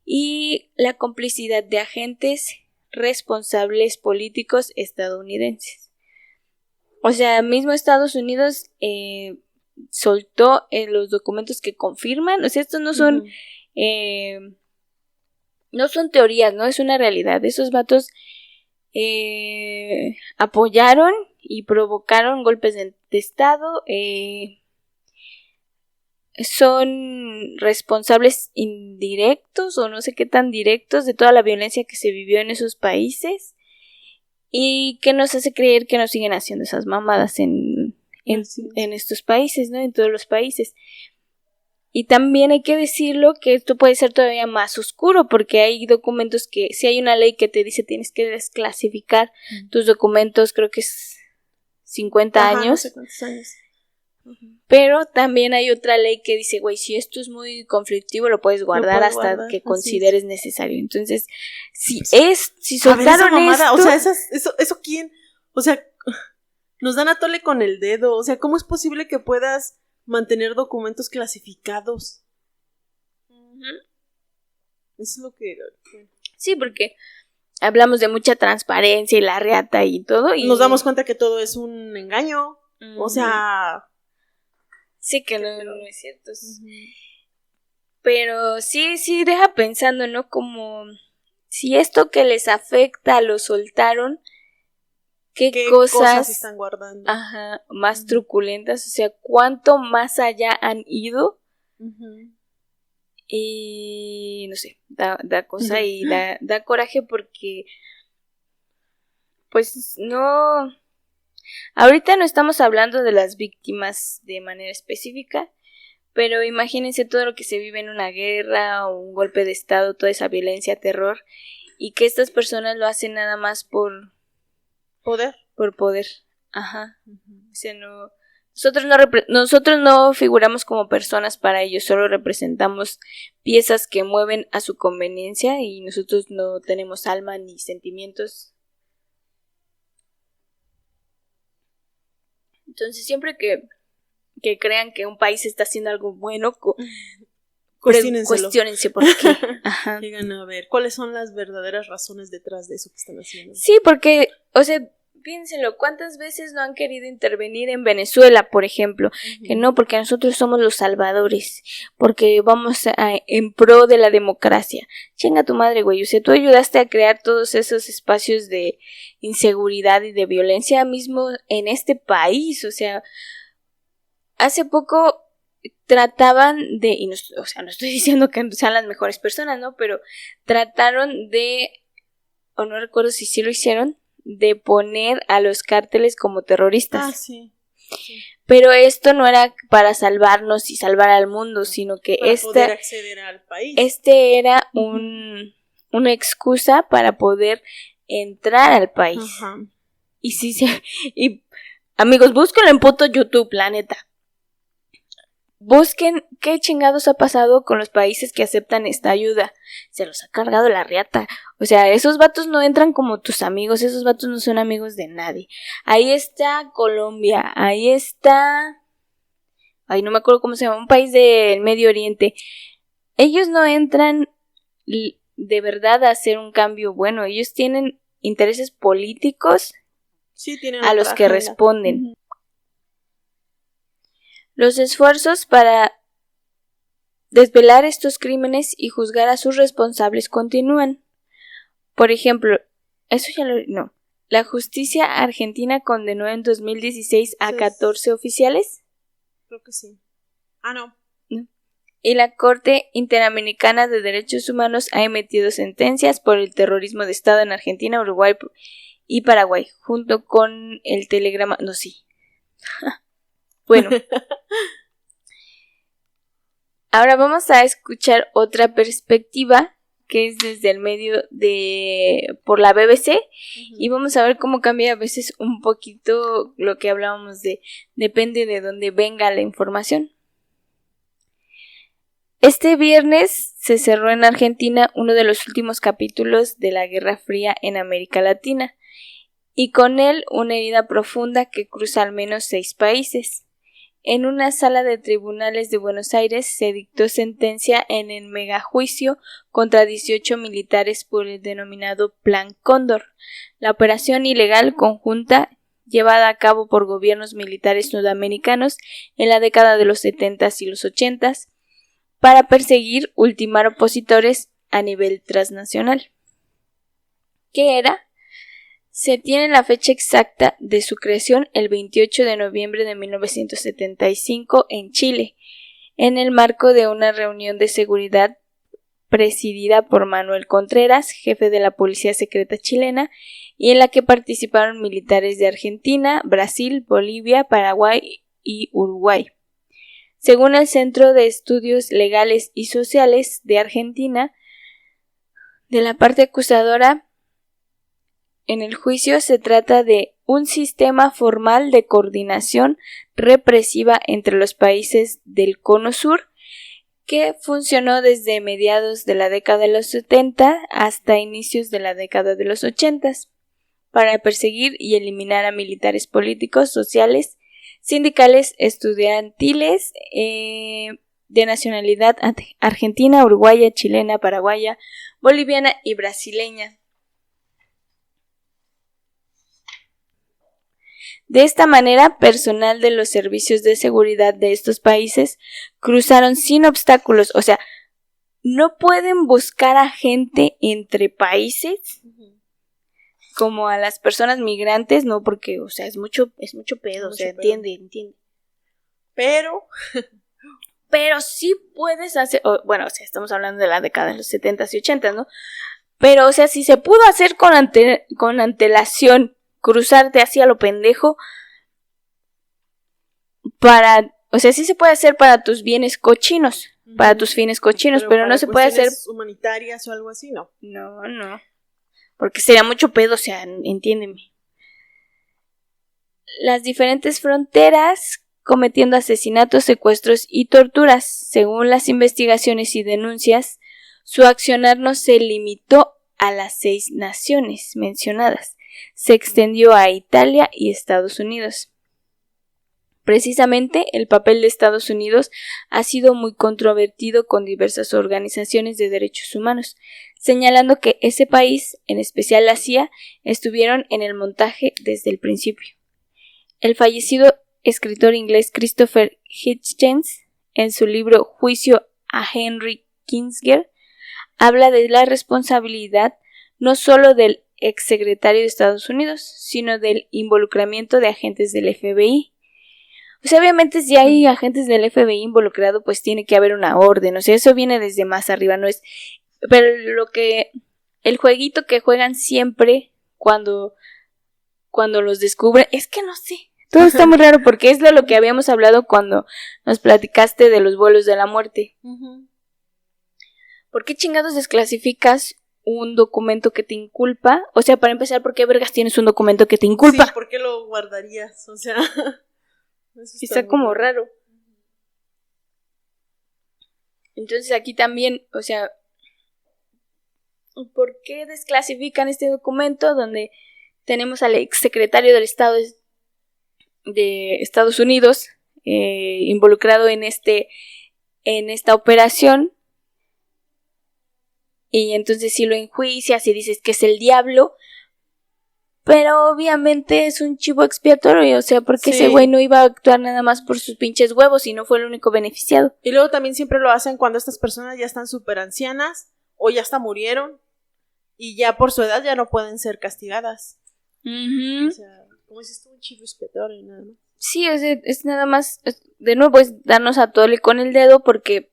y la complicidad de agentes responsables políticos estadounidenses. O sea, mismo Estados Unidos soltó los documentos que confirman, o sea, estos no son teorías, ¿no? Es una realidad. Esos vatos apoyaron y provocaron golpes de Estado, son responsables indirectos o no sé qué tan directos de toda la violencia que se vivió en esos países, y que nos hace creer que no siguen haciendo esas mamadas en estos países, ¿no? En todos los países. Y también hay que decirlo que esto puede ser todavía más oscuro, porque hay documentos que, si hay una ley que te dice tienes que desclasificar tus documentos, creo que es 50 años. No sé cuántos años. Pero también hay otra ley que dice, güey, si esto es muy conflictivo, lo puedes guardar hasta que consideres necesario. Entonces, si soltaron mamada, esto... o sea, eso ¿quién? O sea, nos dan a tole con el dedo. O sea, ¿cómo es posible que puedas mantener documentos clasificados? Eso es lo que... Sí, porque hablamos de mucha transparencia y la reata y todo. Y nos damos cuenta que todo es un engaño. O sea... Sí, que no es cierto. Pero sí deja pensando, ¿no? Como si esto que les afecta lo soltaron, ¿qué cosas están guardando? Más truculentas, o sea, ¿cuánto más allá han ido? Y no sé, da cosa y da coraje porque pues no Ahorita no estamos hablando de las víctimas de manera específica, pero imagínense todo lo que se vive en una guerra o un golpe de estado, toda esa violencia, terror, y que estas personas lo hacen nada más por poder. Por poder. Ajá. O sea, nosotros no figuramos como personas para ellos, solo representamos piezas que mueven a su conveniencia y nosotros no tenemos alma ni sentimientos. Entonces, siempre que crean que un país está haciendo algo bueno, cuestiónense por qué. Ajá. Digan, a ver, ¿cuáles son las verdaderas razones detrás de eso que están haciendo? Sí, porque, o sea, piénselo, ¿cuántas veces no han querido intervenir en Venezuela, por ejemplo? Que no, porque nosotros somos los salvadores, porque vamos en pro de la democracia. Chinga tu madre, güey, o sea, tú ayudaste a crear todos esos espacios de inseguridad y de violencia mismo en este país, o sea, hace poco trataban de, y no, o sea, no estoy diciendo que sean las mejores personas, ¿no? Pero trataron de, o no recuerdo si sí lo hicieron, de poner a los cárteles como terroristas. Ah, sí. Pero esto no era para salvarnos y salvar al mundo, sino que para poder acceder al país. Era una excusa para poder entrar al país. Ajá. Y amigos, búsquenlo en puto YouTube, la neta. Busquen qué chingados ha pasado con los países que aceptan esta ayuda. Se los ha cargado la riata. O sea, esos vatos no entran como tus amigos. Esos vatos no son amigos de nadie. Ahí está Colombia. Ahí está... Ay, no me acuerdo cómo se llama. Un país del Medio Oriente. Ellos no entran de verdad a hacer un cambio bueno. Ellos tienen intereses políticos a los que responden. Los esfuerzos para desvelar estos crímenes y juzgar a sus responsables continúan. Por ejemplo, la justicia argentina condenó en 2016 a 14 oficiales. Creo que sí. Ah, no. Y la Corte Interamericana de Derechos Humanos ha emitido sentencias por el terrorismo de Estado en Argentina, Uruguay y Paraguay, junto con el telegrama... No, sí. Bueno, ahora vamos a escuchar otra perspectiva que es desde el medio por la BBC y vamos a ver cómo cambia a veces un poquito lo que hablábamos depende de dónde venga la información. Este viernes se cerró en Argentina uno de los últimos capítulos de la Guerra Fría en América Latina y con él una herida profunda que cruza al menos 6 países. En una sala de tribunales de Buenos Aires se dictó sentencia en el megajuicio contra 18 militares por el denominado Plan Cóndor, la operación ilegal conjunta llevada a cabo por gobiernos militares sudamericanos en la década de los 70s y los 80s para perseguir, ultimar opositores a nivel transnacional. ¿Qué era? Se tiene la fecha exacta de su creación el 28 de noviembre de 1975 en Chile, en el marco de una reunión de seguridad presidida por Manuel Contreras, jefe de la Policía Secreta chilena, y en la que participaron militares de Argentina, Brasil, Bolivia, Paraguay y Uruguay. Según el Centro de Estudios Legales y Sociales de Argentina, de la parte acusadora, en el juicio se trata de un sistema formal de coordinación represiva entre los países del Cono Sur que funcionó desde mediados de la década de los 70 hasta inicios de la década de los 80 para perseguir y eliminar a militares políticos, sociales, sindicales, estudiantiles, de nacionalidad argentina, uruguaya, chilena, paraguaya, boliviana y brasileña. De esta manera, personal de los servicios de seguridad de estos países cruzaron sin obstáculos, o sea, no pueden buscar a gente entre países como a las personas migrantes, no, porque, o sea, es mucho pedo, o sea, entiende. Pero sí puedes hacer, bueno, o sea, estamos hablando de la década de los 70s y 80s, ¿no? Pero, o sea, si se pudo hacer con antelación, cruzarte así a lo pendejo para, o sea, sí se puede hacer para tus bienes cochinos, para tus fines cochinos, pero no se puede hacer humanitarias o algo así, ¿no? No, porque sería mucho pedo, o sea, entiéndeme. Las diferentes fronteras cometiendo asesinatos, secuestros y torturas. Según las investigaciones y denuncias, su accionar no se limitó a las 6 naciones mencionadas, se extendió a Italia y Estados Unidos. Precisamente, el papel de Estados Unidos ha sido muy controvertido con diversas organizaciones de derechos humanos, señalando que ese país, en especial la CIA, estuvieron en el montaje desde el principio. El fallecido escritor inglés Christopher Hitchens, en su libro Juicio a Henry Kissinger, habla de la responsabilidad no solo del exsecretario de Estados Unidos, sino del involucramiento de agentes del FBI. O sea, obviamente si hay agentes del FBI involucrado, pues tiene que haber una orden, o sea, eso viene desde más arriba, no es... Pero el jueguito que juegan siempre cuando los descubren, es que no sé, todo está muy raro porque es lo que habíamos hablado cuando nos platicaste de los vuelos de la muerte. ¿Por qué chingados desclasificas un documento que te inculpa? O sea, para empezar, ¿por qué vergas tienes un documento que te inculpa? Sí, ¿por qué lo guardarías? O sea, está como raro. Entonces aquí también, o sea, ¿por qué desclasifican este documento donde tenemos al exsecretario del Estado de Estados Unidos involucrado en esta operación? Y entonces si lo enjuicias y dices que es el diablo, pero obviamente es un chivo expiatorio, o sea, porque ese güey no iba a actuar nada más por sus pinches huevos y no fue el único beneficiado. Y luego también siempre lo hacen cuando estas personas ya están súper ancianas o ya hasta murieron y ya por su edad ya no pueden ser castigadas. O sea, como dices tú, un chivo expiatorio nada más. Sí, o sea, es nada más, de nuevo, es darnos a tole con el dedo porque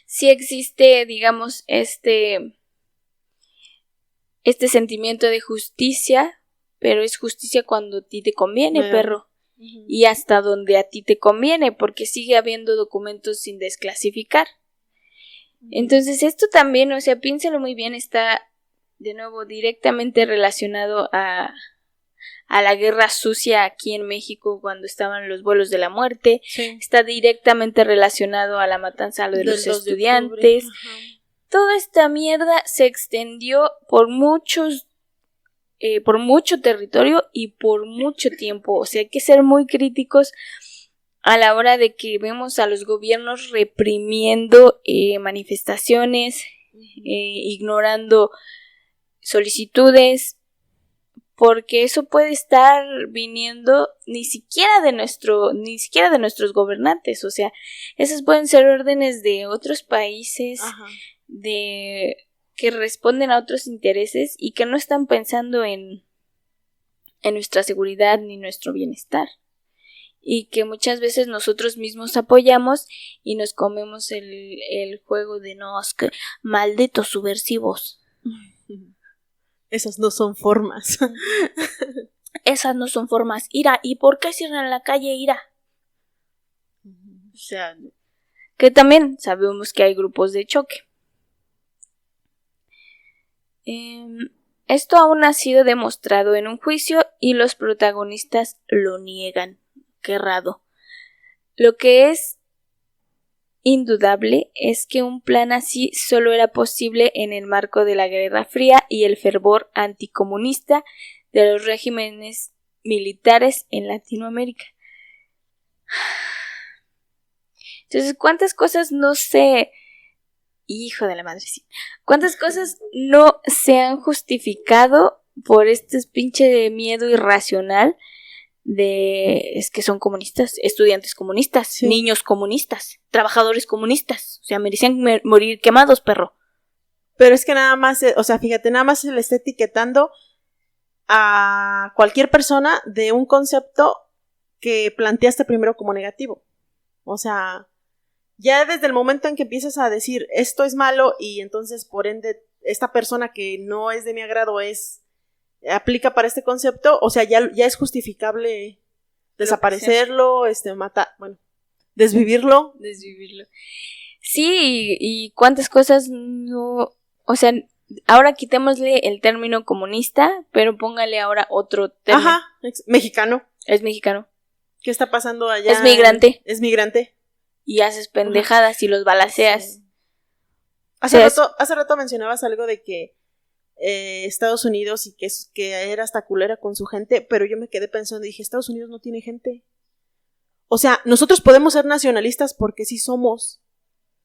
sí existe, digamos, este sentimiento de justicia, pero es justicia cuando a ti te conviene, perro. Y hasta donde a ti te conviene, porque sigue habiendo documentos sin desclasificar. Entonces esto también, o sea, piénsalo muy bien, está de nuevo directamente relacionado a la guerra sucia aquí en México cuando estaban los vuelos de la muerte. Está directamente relacionado a la matanza de los estudiantes. Toda esta mierda se extendió por mucho territorio y por mucho tiempo. O sea, hay que ser muy críticos a la hora de que vemos a los gobiernos reprimiendo manifestaciones, ignorando solicitudes, porque eso puede estar viniendo ni siquiera de nuestros gobernantes. O sea, esas pueden ser órdenes de otros países, que responden a otros intereses y que no están pensando en nuestra seguridad ni nuestro bienestar, y que muchas veces nosotros mismos apoyamos y nos comemos el juego de no, es que malditos subversivos. Esas no son formas. Esas no son formas. Ira, ¿y por qué cierran la calle, Ira? O sea, que también sabemos que hay grupos de choque. Esto aún no ha sido demostrado en un juicio y los protagonistas lo niegan. Qué raro. Lo que es indudable es que un plan así solo era posible en el marco de la Guerra Fría y el fervor anticomunista de los regímenes militares en Latinoamérica. Entonces, ¿cuántas cosas no se... Hijo de la madre, sí. ¿Cuántas cosas no se han justificado por este pinche miedo irracional de... es que son comunistas, estudiantes comunistas, niños comunistas, trabajadores comunistas? O sea, merecían morir quemados, perro. Pero es que nada más, o sea, fíjate, nada más se le está etiquetando a cualquier persona de un concepto que planteaste primero como negativo. O sea... ya desde el momento en que empiezas a decir esto es malo y entonces por ende esta persona que no es de mi agrado es aplica para este concepto, o sea, ya es justificable desaparecerlo, matar, bueno, desvivirlo. Sí, y cuántas cosas no, o sea, ahora quitémosle el término comunista, pero póngale ahora otro término. Ajá, mexicano. Es mexicano. ¿Qué está pasando allá? Es migrante. Y haces pendejadas y los balaceas. Sí. Hace rato mencionabas algo de que Estados Unidos y que era hasta culera con su gente, pero yo me quedé pensando y dije, Estados Unidos no tiene gente. O sea, nosotros podemos ser nacionalistas porque sí somos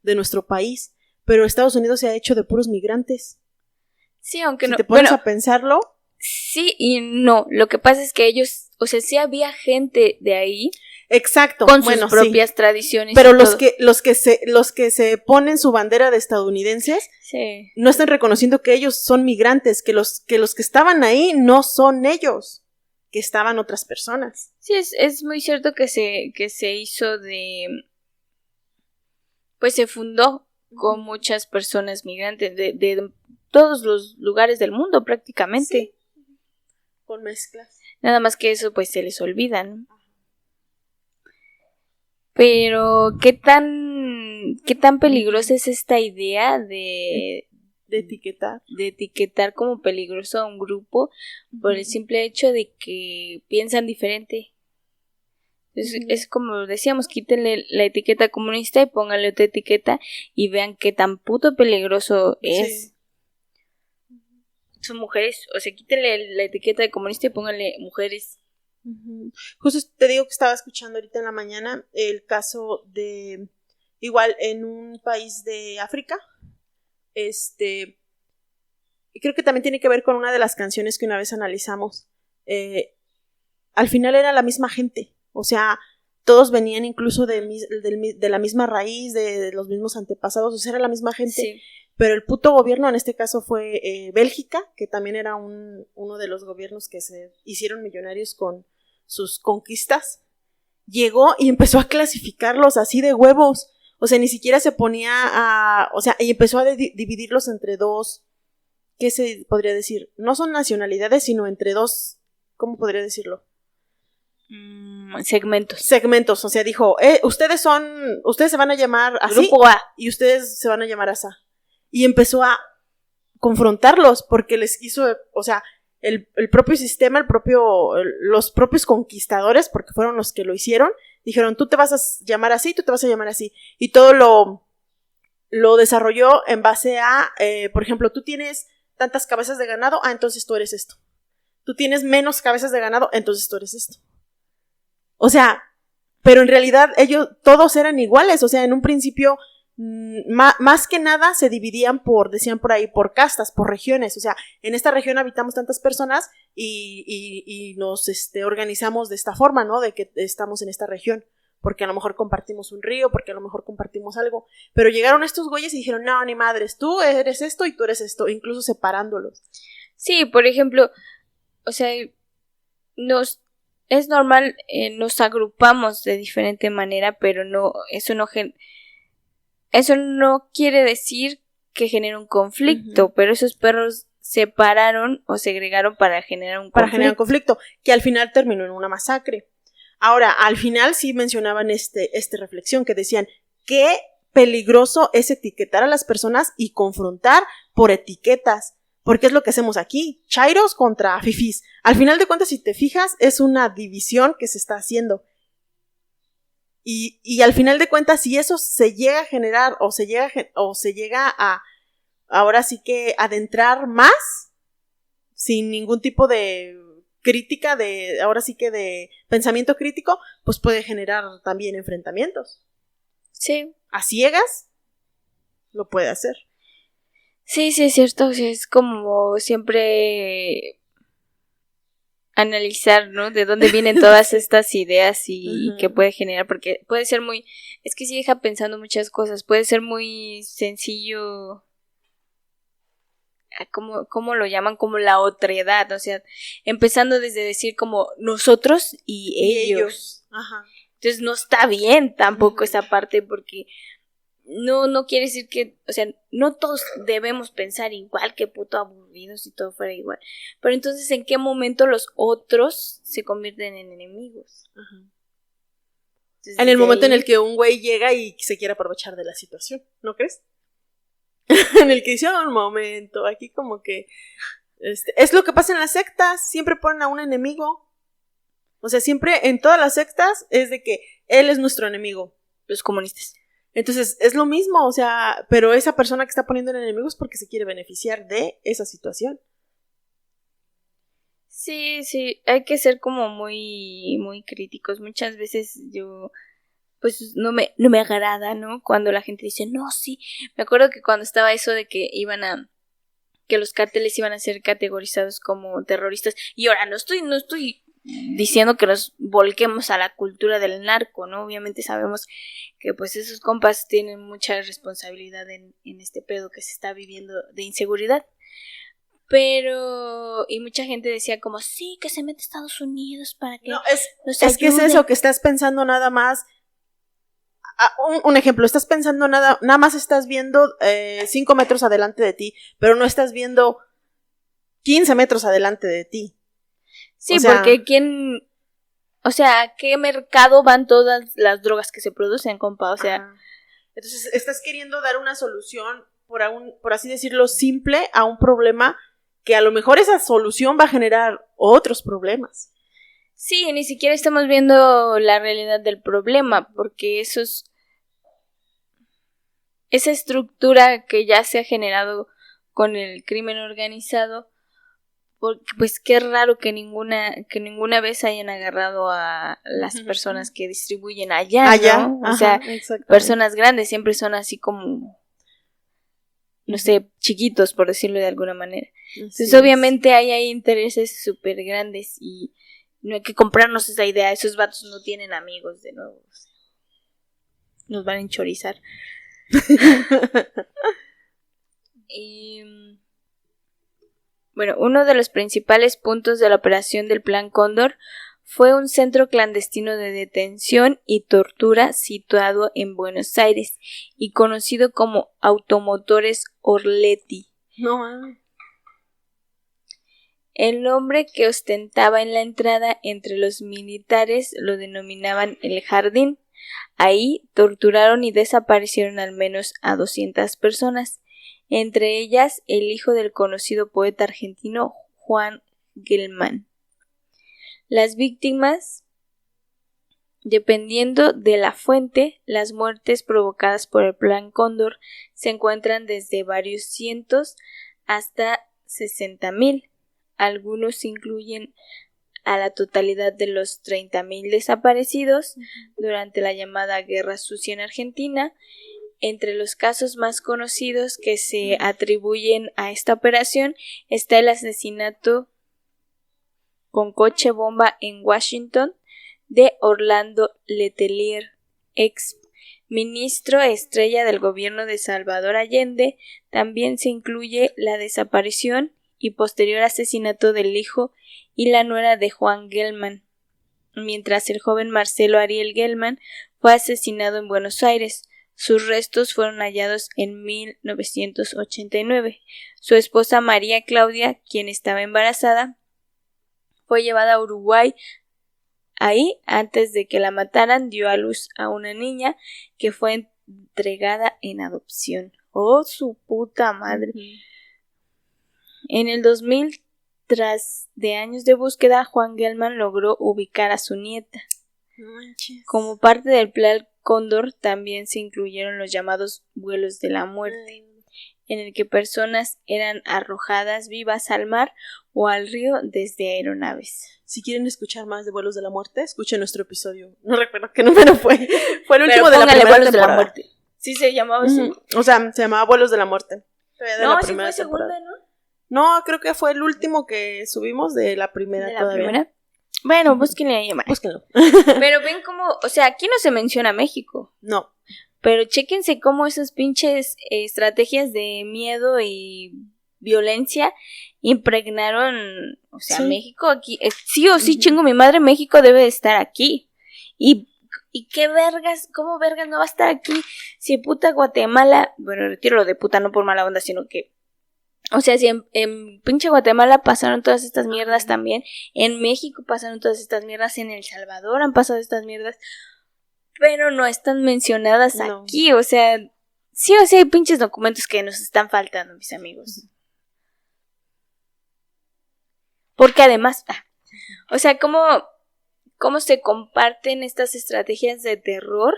de nuestro país, pero Estados Unidos se ha hecho de puros migrantes. Sí, aunque si no. te pones a pensarlo. Sí y no. Lo que pasa es que ellos, o sea, sí había gente de ahí. Exacto. Con sus propias tradiciones. Pero los que se ponen su bandera de estadounidenses, sí, no están reconociendo que ellos son migrantes, que los que estaban ahí no son ellos, que estaban otras personas. Sí, es muy cierto que se hizo pues se fundó con muchas personas migrantes de todos los lugares del mundo prácticamente. Sí. Con mezclas. Nada más que eso pues se les olvida, ¿no? Pero ¿qué tan peligrosa es esta idea de etiquetar? De etiquetar como peligroso a un grupo por el simple hecho de que piensan diferente. Es como decíamos, quítenle la etiqueta comunista y pónganle otra etiqueta y vean qué tan puto peligroso es. Sí. Son mujeres, o sea, quítenle la etiqueta de comunista y pónganle mujeres. Justo te digo que estaba escuchando ahorita en la mañana el caso de, igual en un país de África, creo que también tiene que ver con una de las canciones que una vez analizamos. Al final era la misma gente, o sea, todos venían incluso de la misma raíz, de los mismos antepasados, o sea, era la misma gente. Sí. Pero el puto gobierno, en este caso fue Bélgica, que también era uno de los gobiernos que se hicieron millonarios con sus conquistas, llegó y empezó a clasificarlos así de huevos. O sea, ni siquiera se ponía y empezó a dividirlos entre dos, ¿qué se podría decir? No son nacionalidades, sino entre dos, ¿cómo podría decirlo? Segmentos, o sea, dijo, ustedes se van a llamar así, Grupo A, y ustedes se van a llamar así. Y empezó a confrontarlos porque les hizo, o sea, el propio sistema, los propios conquistadores, porque fueron los que lo hicieron, dijeron, tú te vas a llamar así, tú te vas a llamar así. Y todo lo desarrolló en base a, por ejemplo, tú tienes tantas cabezas de ganado, entonces tú eres esto. Tú tienes menos cabezas de ganado, entonces tú eres esto. O sea, pero en realidad ellos todos eran iguales, o sea, en un principio más que nada se dividían decían por ahí, por castas, por regiones, o sea, en esta región habitamos tantas personas y nos organizamos de esta forma, ¿no? De que estamos en esta región, porque a lo mejor compartimos un río, porque a lo mejor compartimos algo, pero llegaron estos güeyes y dijeron, no, ni madres, tú eres esto y tú eres esto, incluso separándolos. Sí, por ejemplo, o sea, es normal, nos agrupamos de diferente manera, pero eso no quiere decir que genere un conflicto, pero esos perros separaron o segregaron para generar un conflicto, que al final terminó en una masacre. Ahora, al final sí mencionaban esta reflexión que decían, qué peligroso es etiquetar a las personas y confrontar por etiquetas, porque es lo que hacemos aquí, chairos contra fifís. Al final de cuentas, si te fijas, es una división que se está haciendo. Y al final de cuentas, si eso se llega a generar o se llega a ahora sí que adentrar más, sin ningún tipo de crítica, ahora sí que de pensamiento crítico, pues puede generar también enfrentamientos. Sí. A ciegas lo puede hacer. Sí, es cierto, o sea, es como siempre analizar, ¿no? De dónde vienen todas estas ideas y qué puede generar, porque puede ser es que sí deja pensando muchas cosas, puede ser muy sencillo, ¿cómo lo llaman? Como la otredad, o sea, empezando desde decir como nosotros y ellos. Ajá. Entonces no está bien tampoco esa parte, porque no quiere decir que, o sea, no todos debemos pensar igual, que puto aburridos si todo fuera igual. Pero entonces, ¿en qué momento los otros se convierten en enemigos? Ajá. Entonces, En el desde momento en ahí- el que un güey llega y se quiere aprovechar de la situación, ¿no crees? En el que dice, un momento, aquí como que... es lo que pasa en las sectas, siempre ponen a un enemigo. O sea, siempre en todas las sectas es de que él es nuestro enemigo. Los comunistas. Entonces, es lo mismo, o sea, pero esa persona que está poniendo el enemigo es porque se quiere beneficiar de esa situación. Sí, hay que ser como muy, muy críticos. Muchas veces yo, pues no me agrada, ¿no? Cuando la gente dice, no, sí. Me acuerdo que cuando estaba eso de que que los cárteles iban a ser categorizados como terroristas. Y ahora no estoy diciendo que nos volquemos a la cultura del narco, ¿no? Obviamente sabemos que pues esos compas tienen mucha responsabilidad en este pedo que se está viviendo de inseguridad. Pero, y mucha gente decía como, sí, que se mete a Estados Unidos para que No, nos es que es ayude. eso, que estás pensando nada más. Un ejemplo, estás pensando nada más estás viendo 5 metros adelante de ti, pero no estás viendo 15 metros adelante de ti. Sí, o sea, porque ¿a qué mercado van todas las drogas que se producen, compa? O sea, ajá. Entonces estás queriendo dar una solución, por así decirlo, simple a un problema que a lo mejor esa solución va a generar otros problemas. sí, ni siquiera estamos viendo la realidad del problema, porque esa estructura que ya se ha generado con el crimen organizado, porque pues qué raro que ninguna vez hayan agarrado a las personas que distribuyen allá, ¿no? O sea, personas grandes siempre son así como, no sé, chiquitos, por decirlo de alguna manera. Entonces, obviamente hay intereses súper grandes y no hay que comprarnos esa idea. Esos vatos no tienen amigos, de nuevo. Nos van a enchorizar. Bueno, uno de los principales puntos de la operación del Plan Cóndor fue un centro clandestino de detención y tortura situado en Buenos Aires y conocido como Automotores Orletti. No mames. El nombre que ostentaba en la entrada entre los militares lo denominaban el Jardín. Ahí torturaron y desaparecieron al menos a 200 personas, entre ellas el hijo del conocido poeta argentino Juan Gelman. Las víctimas, dependiendo de la fuente, las muertes provocadas por el Plan Cóndor se encuentran desde varios cientos hasta 60,000. Algunos incluyen a la totalidad de los 30,000 desaparecidos durante la llamada Guerra Sucia en Argentina. Entre los casos más conocidos que se atribuyen a esta operación está el asesinato con coche bomba en Washington de Orlando Letelier, ex ministro estrella del gobierno de Salvador Allende. También se incluye la desaparición y posterior asesinato del hijo y la nuera de Juan Gelman, mientras el joven Marcelo Ariel Gelman fue asesinado en Buenos Aires. Sus restos fueron hallados en 1989. Su esposa María Claudia, quien estaba embarazada, fue llevada a Uruguay. Ahí, antes de que la mataran, dio a luz a una niña que fue entregada en adopción. ¡Oh, su puta madre! En el 2000, tras de años de búsqueda, Juan Gelman logró ubicar a su nieta. Como parte del Plan Cóndor también se incluyeron los llamados vuelos de la muerte, en el que personas eran arrojadas vivas al mar o al río desde aeronaves. Si quieren escuchar más de Vuelos de la Muerte, escuchen nuestro episodio. No recuerdo qué número fue. Fue el último de la primera Vuelos temporada. de la Muerte. Sí se llamaba así. O sea, se llamaba Vuelos de la Muerte. No, sí fue segunda, ¿no? No, creo que fue el último que subimos de la primera. ¿De la primera? Bueno, búsquenle ahí, más. Búsquenlo. Pero ven cómo, o sea, aquí no se menciona México. No. Pero chéquense cómo esas pinches estrategias de miedo y violencia impregnaron, o sea, sí. México aquí. Sí o sí, chingo mi madre, México debe de estar aquí. Y ¿Y qué vergas? ¿Cómo vergas no va a estar aquí? Si puta Guatemala... Bueno, retiro lo de puta, no por mala onda, sino que... O sea, si en pinche Guatemala pasaron todas estas mierdas también, en México pasaron todas estas mierdas, en El Salvador han pasado estas mierdas, pero no están mencionadas aquí, o sea, sí o sí hay pinches documentos que nos están faltando, mis amigos. Porque además, o sea, cómo se comparten estas estrategias de terror,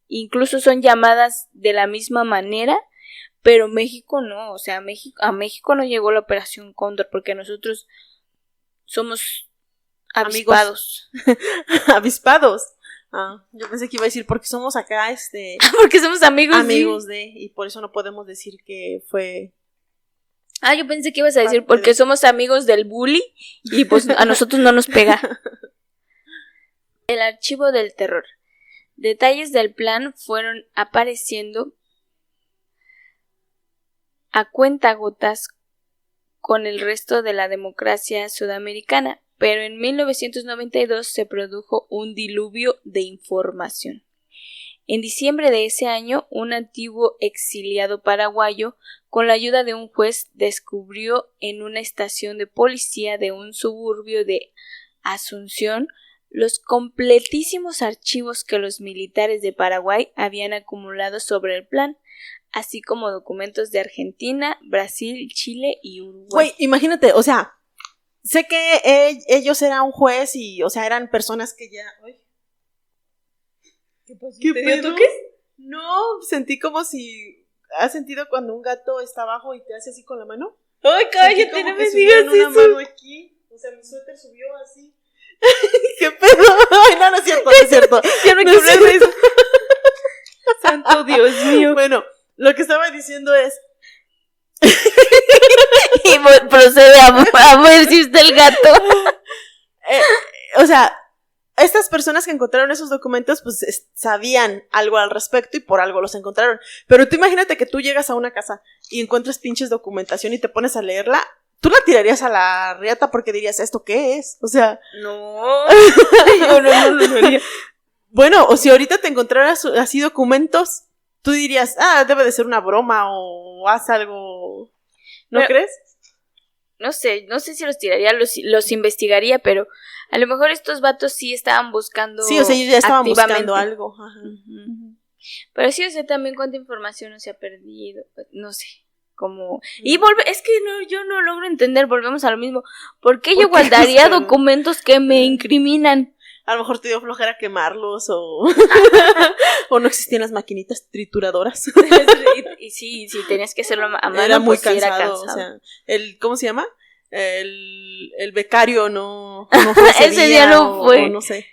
incluso son llamadas de la misma manera, pero México no, o sea, a México no llegó la Operación Cóndor porque nosotros somos avispados. Avispados. Yo pensé que iba a decir porque somos acá, porque somos amigos y por eso no podemos decir que fue... yo pensé que ibas a decir porque somos amigos del bully y pues a nosotros no nos pega. El archivo del terror. Detalles del plan fueron apareciendo a cuentagotas con el resto de la democracia sudamericana, pero en 1992 se produjo un diluvio de información. En diciembre de ese año, un antiguo exiliado paraguayo, con la ayuda de un juez, descubrió en una estación de policía de un suburbio de Asunción los completísimos archivos que los militares de Paraguay habían acumulado sobre el plan, así como documentos de Argentina, Brasil, Chile y Uruguay. Güey, imagínate, o sea, sé que ellos eran un juez y, o sea, eran personas que ya... Ay. ¿Qué pasó? ¿Qué ¿Te dio toques? No, sentí como si... ¿Has sentido cuando un gato está abajo y te hace así con la mano? ¡Ay, cállate, no me digas una eso! Mano aquí. O sea, mi suéter subió así. ¿Qué pedo? Ay, no es cierto, no es cierto. Ya no quiero hablar de eso. Santo Dios mío. Bueno, lo que estaba diciendo es... y procede a ver si está el gato. O sea, estas personas que encontraron esos documentos, pues sabían algo al respecto y por algo los encontraron. Pero tú imagínate que tú llegas a una casa y encuentras pinches documentación y te pones a leerla. Tú la tirarías a la riata porque dirías, ¿esto qué es? O sea... No, yo no haría. Bueno, o si ahorita te encontraras así documentos, tú dirías, debe de ser una broma o haz algo... ¿No crees? No sé si los tiraría, los investigaría, pero a lo mejor estos vatos sí estaban buscando. Sí, o sea, ellos ya estaban buscando algo. Ajá. Uh-huh. Pero sí, o sea, también cuánta información no se ha perdido, no sé, como... Y es que yo no logro entender, volvemos a lo mismo, ¿por qué yo guardaría documentos que me incriminan? A lo mejor te dio flojera quemarlos o no existían las maquinitas trituradoras. Y sí, tenías que hacerlo a mano. Era muy pues, cansado, o sea, ¿cómo se llama? El becario no ese día no fue. O no sé.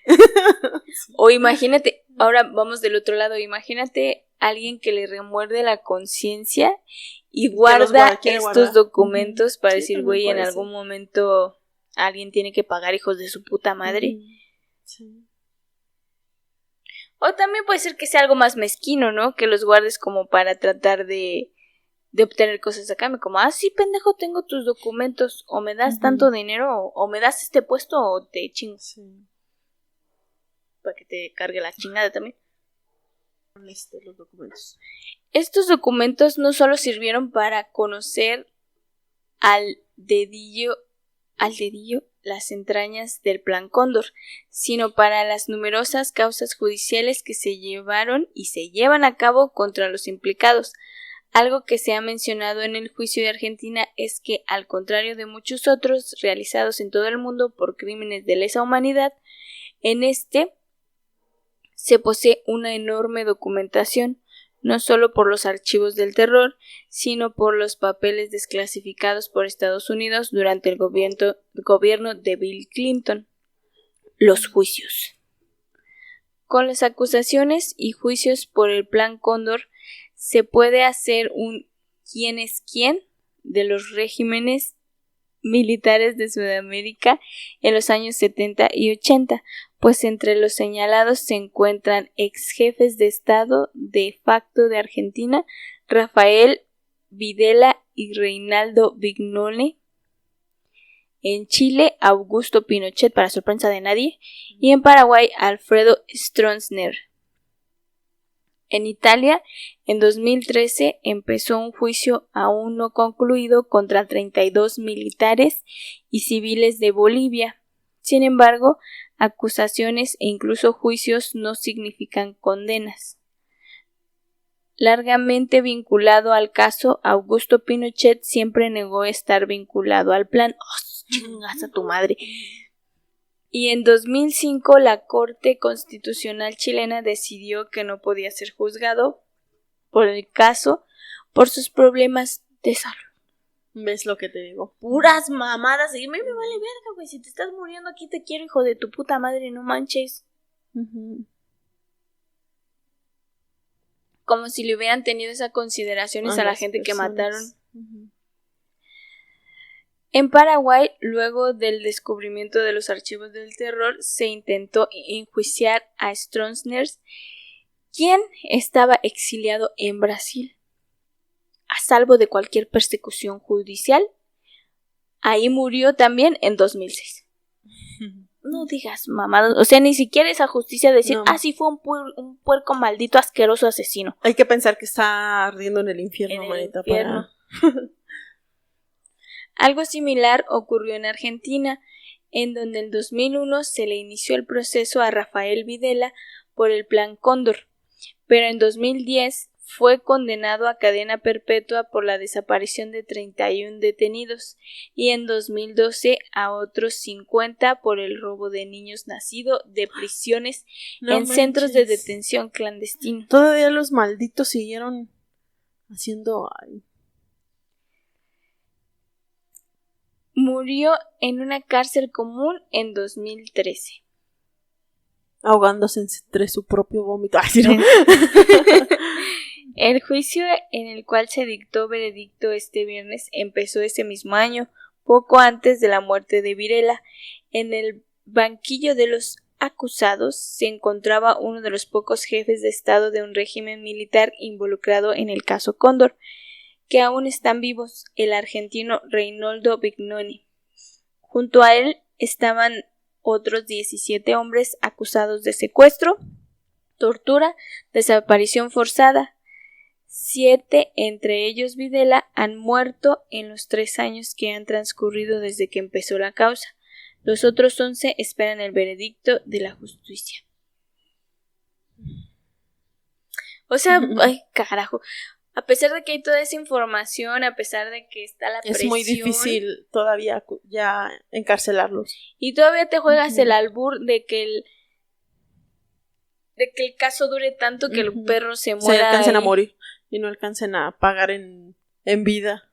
O imagínate, ahora vamos del otro lado, imagínate alguien que le remuerde la conciencia y guarda estos documentos para decir, güey, en algún momento alguien tiene que pagar, hijos de su puta madre. Sí. O también puede ser que sea algo más mezquino, ¿no? Que los guardes como para tratar de obtener cosas a cambio, como, sí, pendejo, tengo tus documentos, o me das tanto dinero, o me das este puesto, o te chingo. Sí. Para que te cargue la chingada también. Los documentos. Estos documentos no solo sirvieron para conocer al dedillo las entrañas del Plan Cóndor, sino para las numerosas causas judiciales que se llevaron y se llevan a cabo contra los implicados. Algo que se ha mencionado en el juicio de Argentina es que, al contrario de muchos otros realizados en todo el mundo por crímenes de lesa humanidad, en este se posee una enorme documentación, no solo por los archivos del terror, sino por los papeles desclasificados por Estados Unidos durante el gobierno de Bill Clinton. Los juicios. Con las acusaciones y juicios por el Plan Cóndor, se puede hacer un quién es quién de los regímenes militares de Sudamérica en los años 70 y 80, pues entre los señalados se encuentran ex jefes de Estado de facto de Argentina, Rafael Videla y Reinaldo Vignone, en Chile, Augusto Pinochet, para sorpresa de nadie, y en Paraguay, Alfredo Stroessner. En Italia, en 2013 empezó un juicio aún no concluido contra 32 militares y civiles de Bolivia. Sin embargo, acusaciones e incluso juicios no significan condenas. Largamente vinculado al caso, Augusto Pinochet siempre negó estar vinculado al plan. ¡Oh, chingas a tu madre! Y en 2005 la Corte Constitucional chilena decidió que no podía ser juzgado por el caso por sus problemas de salud. ¿Ves lo que te digo? Puras mamadas. Y me vale verga, güey. Si te estás muriendo aquí te quiero, hijo de tu puta madre, no manches. Uh-huh. Como si le hubieran tenido esas consideraciones a la gente que mataron. Uh-huh. En Paraguay, luego del descubrimiento de los archivos del terror, se intentó enjuiciar a Stroessner, quien estaba exiliado en Brasil, a salvo de cualquier persecución judicial. Ahí murió también en 2006. No digas mamadas, o sea, ni siquiera esa justicia decir, no. Sí fue un puerco maldito asqueroso asesino. Hay que pensar que está ardiendo en el infierno, manita. Algo similar ocurrió en Argentina, en donde en 2001 se le inició el proceso a Rafael Videla por el Plan Cóndor, pero en 2010 fue condenado a cadena perpetua por la desaparición de 31 detenidos y en 2012 a otros 50 por el robo de niños nacidos de prisiones centros de detención clandestinos. Todavía los malditos siguieron haciendo... Murió en una cárcel común en 2013. Ahogándose entre su propio vómito. Ay, ¿no? El juicio en el cual se dictó veredicto este viernes empezó ese mismo año, poco antes de la muerte de Videla. En el banquillo de los acusados se encontraba uno de los pocos jefes de Estado de un régimen militar involucrado en el caso Cóndor, que aún están vivos, el argentino Reinaldo Vignoni. Junto a él estaban otros 17 hombres acusados de secuestro, tortura, desaparición forzada. 7, entre ellos Videla, han muerto en los 3 años que han transcurrido desde que empezó la causa. Los otros 11 esperan el veredicto de la justicia. O sea, ay, carajo. A pesar de que hay toda esa información, a pesar de que está la presión... Es muy difícil todavía ya encarcelarlos. Y todavía te juegas el albur de que el caso dure tanto que el perro se muera. Se alcancen a morir y no alcancen a pagar en vida.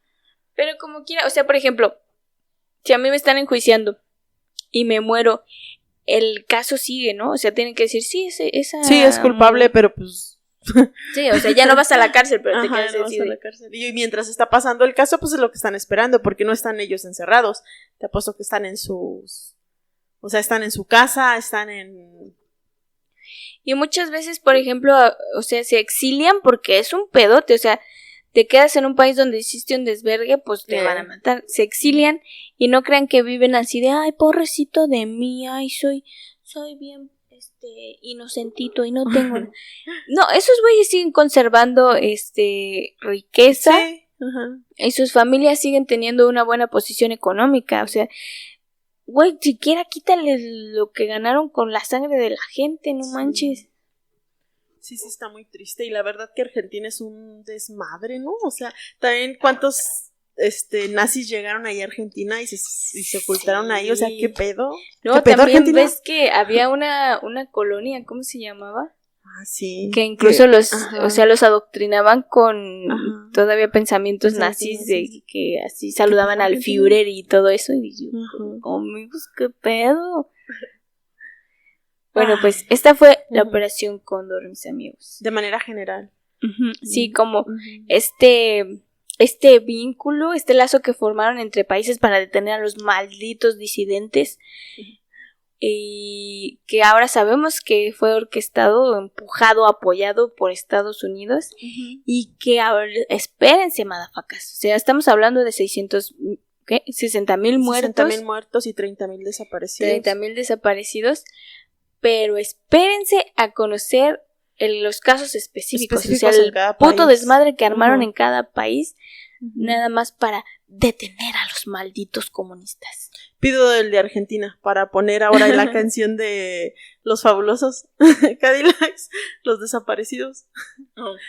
Pero como quiera, o sea, por ejemplo, si a mí me están enjuiciando y me muero, el caso sigue, ¿no? O sea, tienen que decir, sí, esa... Sí, es culpable, pero pues... Sí, o sea, ya no vas a la cárcel, pero te quedas no vas a la cárcel. Y mientras está pasando el caso, pues es lo que están esperando, porque no están ellos encerrados. Te apuesto que están en sus... O sea, están en su casa, están en... Y muchas veces, por ejemplo, o sea, se exilian porque es un pedote, o sea, te quedas en un país donde hiciste un desvergue, pues te van a matar. Se exilian y no crean que viven así de, ay, pobrecito de mí, ay, soy bien inocentito y no tengo... No, esos güeyes siguen conservando riqueza. Sí. Y sus familias siguen teniendo una buena posición económica, o sea, güey, siquiera quítale lo que ganaron con la sangre de la gente, no manches. Sí, está muy triste y la verdad que Argentina es un desmadre, ¿no? O sea, también cuántos nazis llegaron ahí a Argentina y se ocultaron ahí, o sea, ¿qué pedo? No, ¿Qué pedo, también Argentina? ves que había una colonia, ¿cómo se llamaba? Ah, sí. Que incluso los adoctrinaban con todavía pensamientos nazis de que así saludaban al Führer y todo eso. Y yo, amigos, ¿qué pedo? Bueno, pues esta fue la Operación Cóndor, mis amigos. De manera general. Sí, como este vínculo, este lazo que formaron entre países para detener a los malditos disidentes. Y que ahora sabemos que fue orquestado, empujado, apoyado por Estados Unidos y que ahora, espérense, madafacas, o sea, estamos hablando de 60,000 muertos. 60,000 muertos y 30,000 desaparecidos. 30,000 desaparecidos, pero espérense a conocer los casos específicos, o sea, en el cada puto país. desmadre que armaron Ujú. en cada país, Ujú. nada más para detener a los malditos comunistas. Pido el de Argentina para poner ahora la canción de Los Fabulosos Cadillacs, Los Desaparecidos.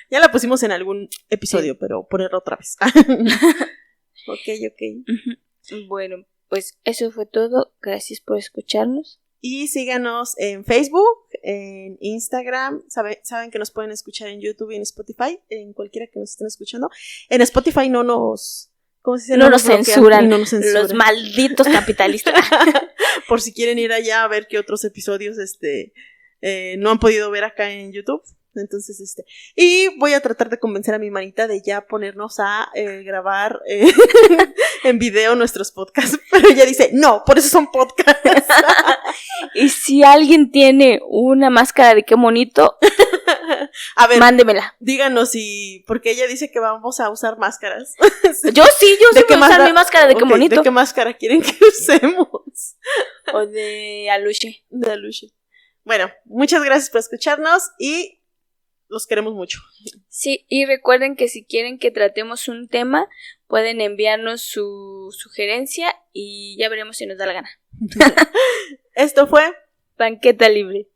Ya la pusimos en algún episodio, pero ponerla otra vez. Ok. Ujú. Bueno, pues eso fue todo. Gracias por escucharnos. Y síganos en Facebook, en Instagram. Saben que nos pueden escuchar en YouTube y en Spotify, en cualquiera que nos estén escuchando. En Spotify no nos... ¿Cómo se dice? No nos bloquean censuran, y no nos censuran. los malditos capitalistas. Por si quieren ir allá a ver qué otros episodios no han podido ver acá en YouTube. Entonces, y voy a tratar de convencer a mi manita de ya ponernos a grabar en video nuestros podcasts. Pero ella dice, no, por eso son podcasts. Y si alguien tiene una máscara de qué monito, A ver, mándemela. díganos porque ella dice que vamos a usar máscaras. Yo sí ¿De voy a usar mi máscara de qué Ok, monito. ¿de qué máscara quieren que usemos? O de Aluche. De Aluche. Bueno, muchas gracias por escucharnos y los queremos mucho. Sí, y recuerden que si quieren que tratemos un tema, pueden enviarnos su sugerencia y ya veremos si nos da la gana. Esto fue Banqueta libre.